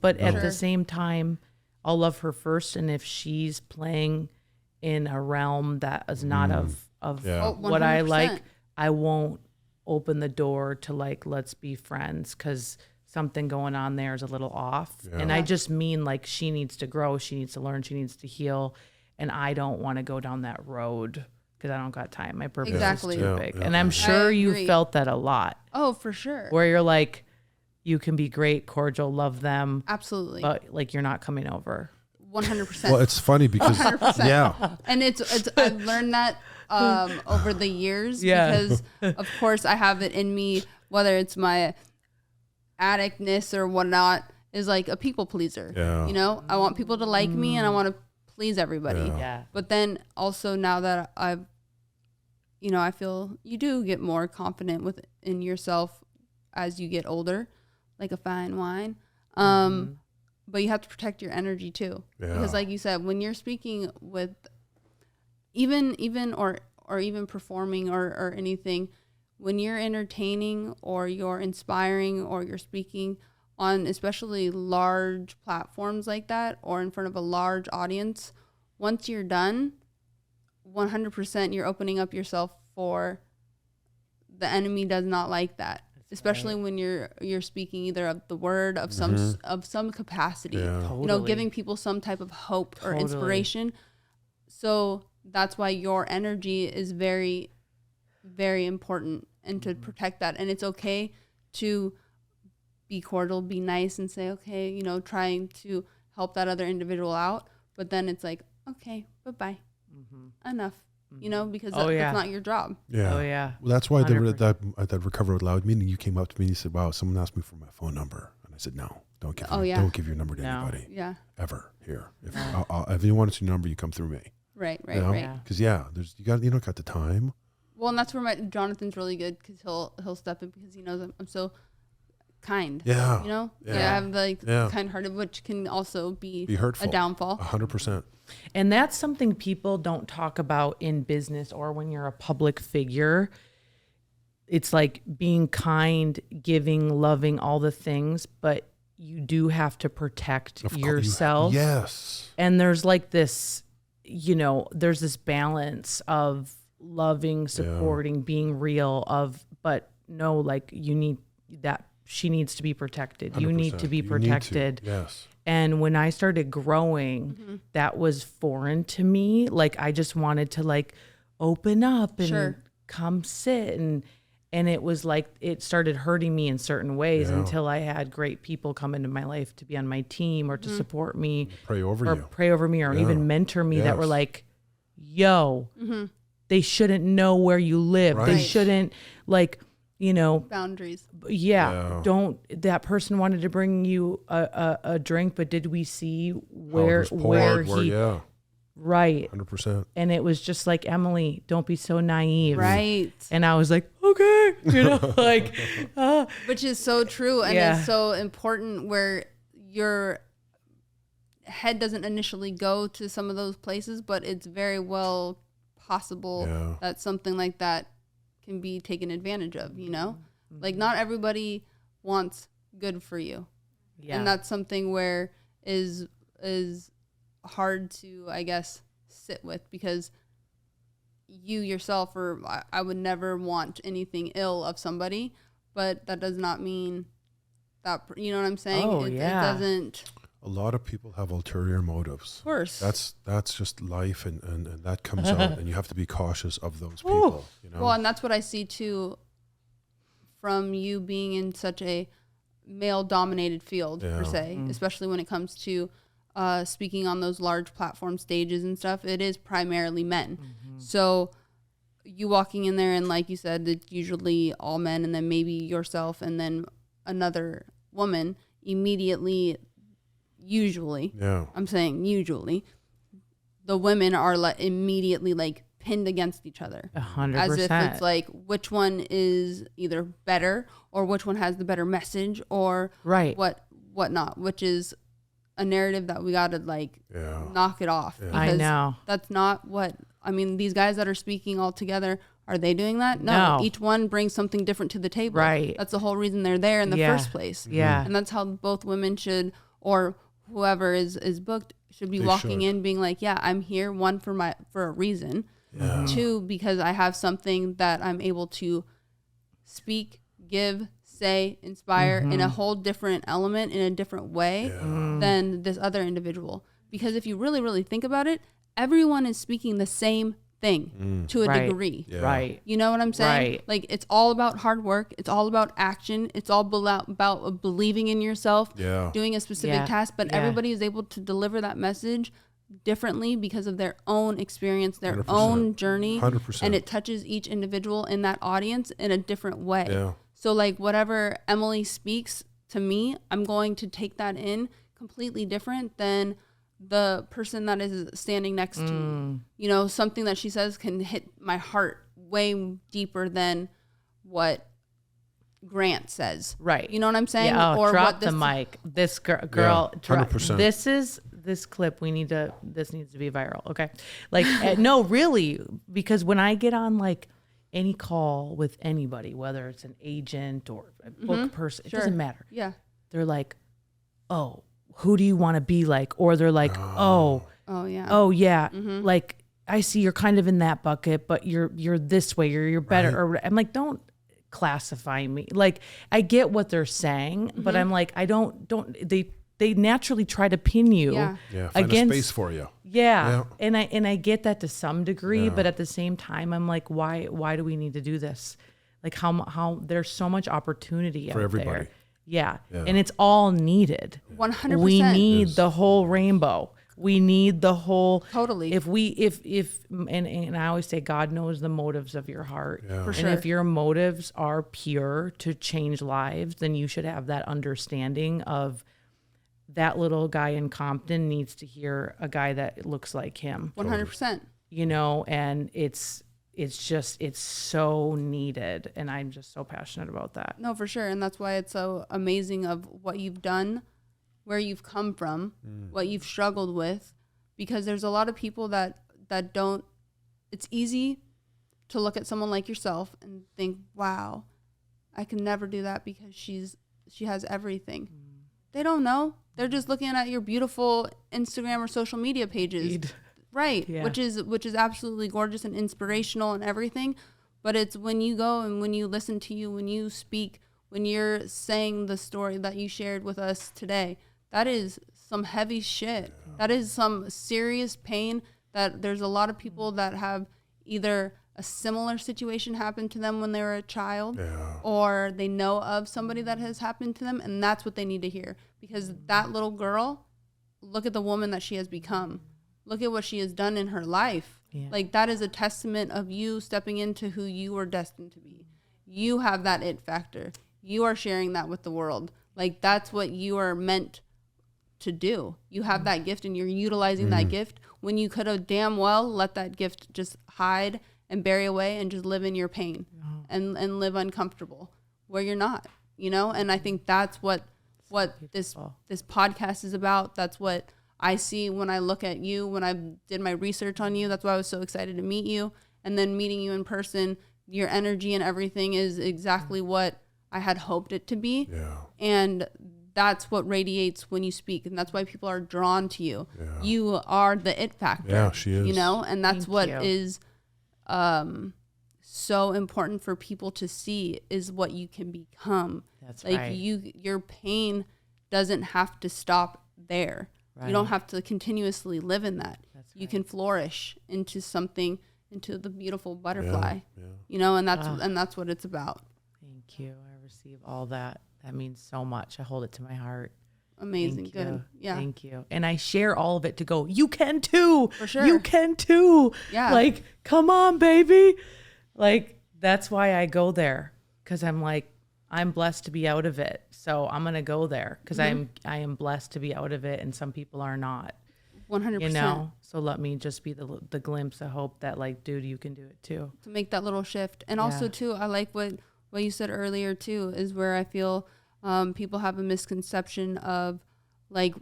But at Sure. the same time, I'll love her first. And if she's playing in a realm that is not of Yeah. Oh, what I 100%. like, I won't open the door to like, let's be friends, because something going on there is a little off. Yeah. And I just mean like she needs to grow, she needs to learn, she needs to heal. And I don't want to go down that road because I don't got time. My purpose Exactly. is too Yeah, big. yeah, And I'm yeah. sure I you agree. felt that a lot, Oh, for sure. where you're like, you can be great, cordial, love them, Absolutely. but like you're not coming over. 100%. Well, it's funny because, 100%. yeah. And it's I've learned that over the years Yeah. because of course I have it in me, whether it's my addictness or whatnot, is like a people pleaser. Yeah. You know, I want people to like me and I want to please everybody. Yeah. Yeah. But then also now that I've, you know, I feel you do get more confident within yourself as you get older, like a fine wine. But you have to protect your energy too. Yeah. Because like you said, when you're speaking with even or even performing or anything, when you're entertaining or you're inspiring or you're speaking on especially large platforms like that or in front of a large audience, once you're done, 100% you're opening up yourself for the enemy does not like that. Especially when you're speaking either of the word of some capacity, Yeah. you know, Totally. giving people some type of hope or Totally. inspiration. So that's why your energy is very, very important and to protect that. And it's okay to be cordial, be nice and say, okay, you know, trying to help that other individual out. But then it's like, okay, bye-bye. Enough, you know, because Oh, yeah. that's not your job. Yeah. Oh yeah. Well, that's why 100%. that Recover Out Loud meeting, you came up to me and you said, wow, someone asked me for my phone number. And I said, no, don't give, Oh, yeah. don't give your number to No. anybody Yeah. ever here. If you want your number, you come through me. Right, right, You know? right. Yeah. Because you don't got the time. Well, and that's where Jonathan's really good because he'll step in because he knows I'm so kind. Yeah. You know, Yeah. I'm like Yeah. kind-hearted, which can also be hurtful. a downfall. 100%. And that's something people don't talk about in business or when you're a public figure. It's like being kind, giving, loving, all the things, but you do have to protect Of course. yourself. Yes. And there's like this, you know, there's this balance of loving, supporting, being real but no, like you need that, she needs to be protected. You need to 100%. be You need to. protected. Yes. And when I started growing, that was foreign to me. Like I just wanted to like open up and Sure. come sit and it was like it started hurting me in certain ways Yeah. until I had great people come into my life to be on my team or to support me Pray over or you. pray over me or Yeah. even mentor me that were Yes. like, yo, they shouldn't know where you live. They Right. shouldn't like, you know, Boundaries. yeah, don't, that person wanted to bring you a drink, but did we see How it where was poured, he yeah. Right. 100%. And it was just like, Emily, don't be so naive. Right. And I was like, okay, like, Which is so true. And Yeah. it's so important where your head doesn't initially go to some of those places, but it's very well possible Yeah. that something like that can be taken advantage of, you know? Like, not everybody wants good for you. yeah. And that's something where is hard to, I guess, sit with, because you yourself, or I would never want anything ill of somebody, but that does not mean that, you know what I'm saying? Oh, It doesn't. A lot of people have ulterior motives. Of course. That's just life, and that comes out, and you have to be cautious of those people. You know. Well, and that's what I see too from you being in such a male-dominated field, per se, especially when it comes to speaking on those large platform stages and stuff. It is primarily men. So you walking in there, and like you said, it's usually all men, and then maybe yourself, and then another woman immediately. Usually, I'm saying usually, the women are immediately like pinned against each other, 100%. as if it's like which one is either better, or which one has the better message, or Right. whatnot, which is a narrative that we gotta like knock it off. Yeah. I Because know. that's not what I mean. These guys that are speaking all together, are they doing that? No. No. Each one brings something different to the table. Right. That's the whole reason they're there in the Yeah. first place. Yeah. And that's how both women should, or whoever is booked should be They walking should. in being like, yeah, I'm here, one, for a reason, two, because I have something that I'm able to speak, give, say, inspire in a whole different element, in a different way than this other individual. Because if you really, really think about it, everyone is speaking the same thing to a Right. degree. Yeah. Right. You know what I'm saying? Right. Like, it's all about hard work. It's all about action. It's all about believing in yourself, Yeah. doing a specific Yeah. task. But Yeah. everybody is able to deliver that message differently because of their own experience, their 100%. own journey. 100%. And it touches each individual in that audience in a different way. Yeah. So, like, whatever Emily speaks to me, I'm going to take that in completely different than the person that is standing next to me. You know, something that she says can hit my heart way deeper than what Grant says. Right. You know what I'm saying? Yeah, Or drop what this the mic. This girl, Yeah, drop- 100%. this clip. This needs to be viral. Okay. Like, no, really, because when I get on like any call with anybody, whether it's an agent or a book person, it doesn't matter. Yeah. They're like, oh, who do you want to be like? Or they're like, oh yeah. Like, I see you're kind of in that bucket, but you're this way, or you're better. Or I'm like, don't classify me. Like, I get what they're saying, but I'm like, I don't they naturally try to pin you Yeah. Yeah. Find against a space for you. Yeah. Yeah. And I get that to some degree, but at the same time, I'm like, why do we need to do this? Like, how there's so much opportunity For out everybody. there. Yeah. And it's all needed. 100%. We need the whole rainbow. We need the whole. Totally. If and I always say, God knows the motives of your heart. Yeah. For And sure. if your motives are pure to change lives, then you should have that understanding of that little guy in Compton needs to hear a guy that looks like him. 100%. You know, and it's so needed, and I'm just so passionate about that. No, for sure. And that's why it's so amazing of what you've done, where you've come from, what you've struggled with, because there's a lot of people that don't, it's easy to look at someone like yourself and think, wow, I can never do that because she has everything. They don't know. They're just looking at your beautiful Instagram or social media pages. Right. Yeah. Which is absolutely gorgeous and inspirational and everything. But it's when you go and when you listen to you, when you speak, when you're saying the story that you shared with us today, that is some heavy shit. That is some serious pain that there's a lot of people that have either a similar situation happen to them when they were a child, or they know of somebody that has happened to them, and that's what they need to hear. Because that little girl, look at the woman that she has become. Look at what she has done in her life. Yeah. Like, that is a testament of you stepping into who you were destined to be. You have that it factor. You are sharing that with the world. Like, that's what you are meant to do. You have that gift and you're utilizing that gift when you could have damn well let that gift just hide and bury away and just live in your pain and live uncomfortable where you're not, you know? And I think that's what this podcast is about. That's what I see when I look at you, when I did my research on you. That's why I was so excited to meet you. And then meeting you in person, your energy and everything is exactly what I had hoped it to be. Yeah. And that's what radiates when you speak. And that's why people are drawn to you. Yeah. You are the it factor. Yeah, she is. You know, and that's Thank what you. is so important for people to see is what you can become. That's like right. your pain doesn't have to stop there. Right. You don't have to continuously live in that. That's You right. can flourish into something, into the beautiful butterfly. Yeah. You know, and that's what it's about. Thank you. I receive all that. That means so much. I hold it to my heart. Amazing. Thank Good. you. Yeah. Thank you. And I share all of it to go, you can too. For sure. You can too. Yeah. Like, come on, baby. Like, that's why I go there. Cause I'm like, I'm blessed to be out of it. So I'm going to go there because I am blessed to be out of it. And some people are not, 100%. you know? So let me just be the glimpse of hope that like, dude, you can do it too. To make that little shift. And also too, I like what you said earlier too, is where I feel people have a misconception of like,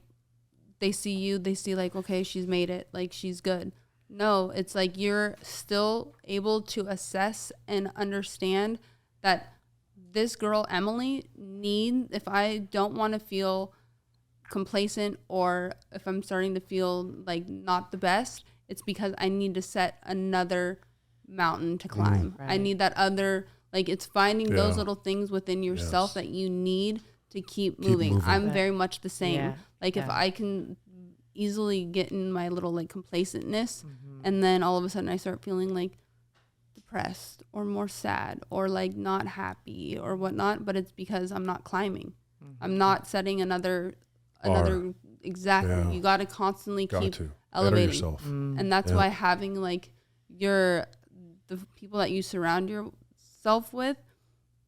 they see like, okay, she's made it, like she's good. No, it's like you're still able to assess and understand that this girl, Emily, if I don't want to feel complacent or if I'm starting to feel like not the best, it's because I need to set another mountain to climb. Right. I need that other, like it's finding those Yeah. little things within yourself Yes. that you need to keep moving. moving. I'm very much the same. Yeah. Like if Yeah. I can easily get in my little like complacentness Mm-hmm. and then all of a sudden I start feeling like depressed or more sad or like not happy or whatnot, but it's because I'm not climbing. Mm-hmm. I'm not setting another Bar. exactly. Yeah. You got to constantly Got keep to better elevating. yourself. And that's Yeah. why having like the people that you surround yourself with,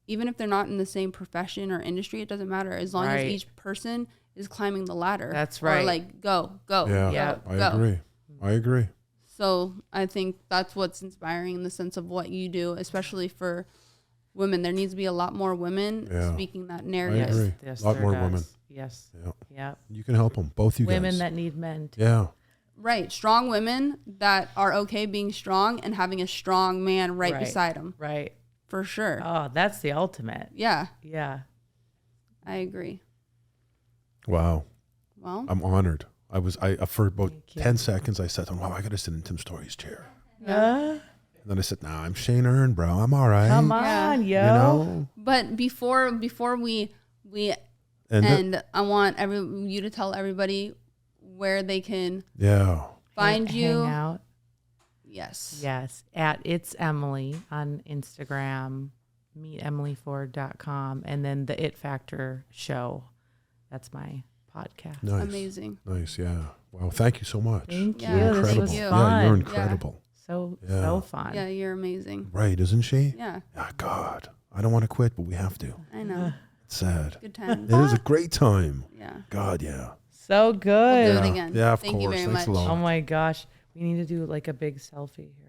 even if they're not in the same profession or industry, it doesn't matter as long as Right. each person is climbing the ladder. That's Or right. like go, Yeah. Yeah. go, I go. agree. I agree. So I think that's what's inspiring in the sense of what you do, especially for women. There needs to be a lot more women Yeah. speaking that I narrative. agree. Yes, A lot there more does. women. Yes. Yeah. Yeah. You can help them. Both you Women guys. that need men. Too. Yeah. Right. Strong women that are okay being strong and having a strong man right beside them. Right. For sure. Oh, that's the ultimate. Yeah, Yeah. I agree. Wow. Well, I'm honored. I for about Thank you. 10 seconds, I said, wow, I got to sit in Tim Story's chair. Uh, And then I said, nah, I'm Shane Earn, bro. I'm all right. come Yeah. on, yo. You know? but before we And end, I want you to tell everybody where they can yeah. find you. Hang out. Yes. Yes. At It's Emily on Instagram, meetemilyford.com, and then the It Factor show. That's my podcast. Nice. Amazing. Nice. Yeah. Wow. Thank you so much. Thank Yeah, you. thank This Incredible. was you. fun. Yeah, you're incredible. So Yeah. fun. Yeah, you're amazing. Right, isn't she? Yeah, Ah, God. I don't want to quit, but we have to. I know. It's sad. Good times. It is a great time. Yeah. God, yeah. So We'll good. do it Yeah. again. Yeah, of Thank you course. very Thanks a much. lot. Oh my gosh. We need to do like a big selfie here.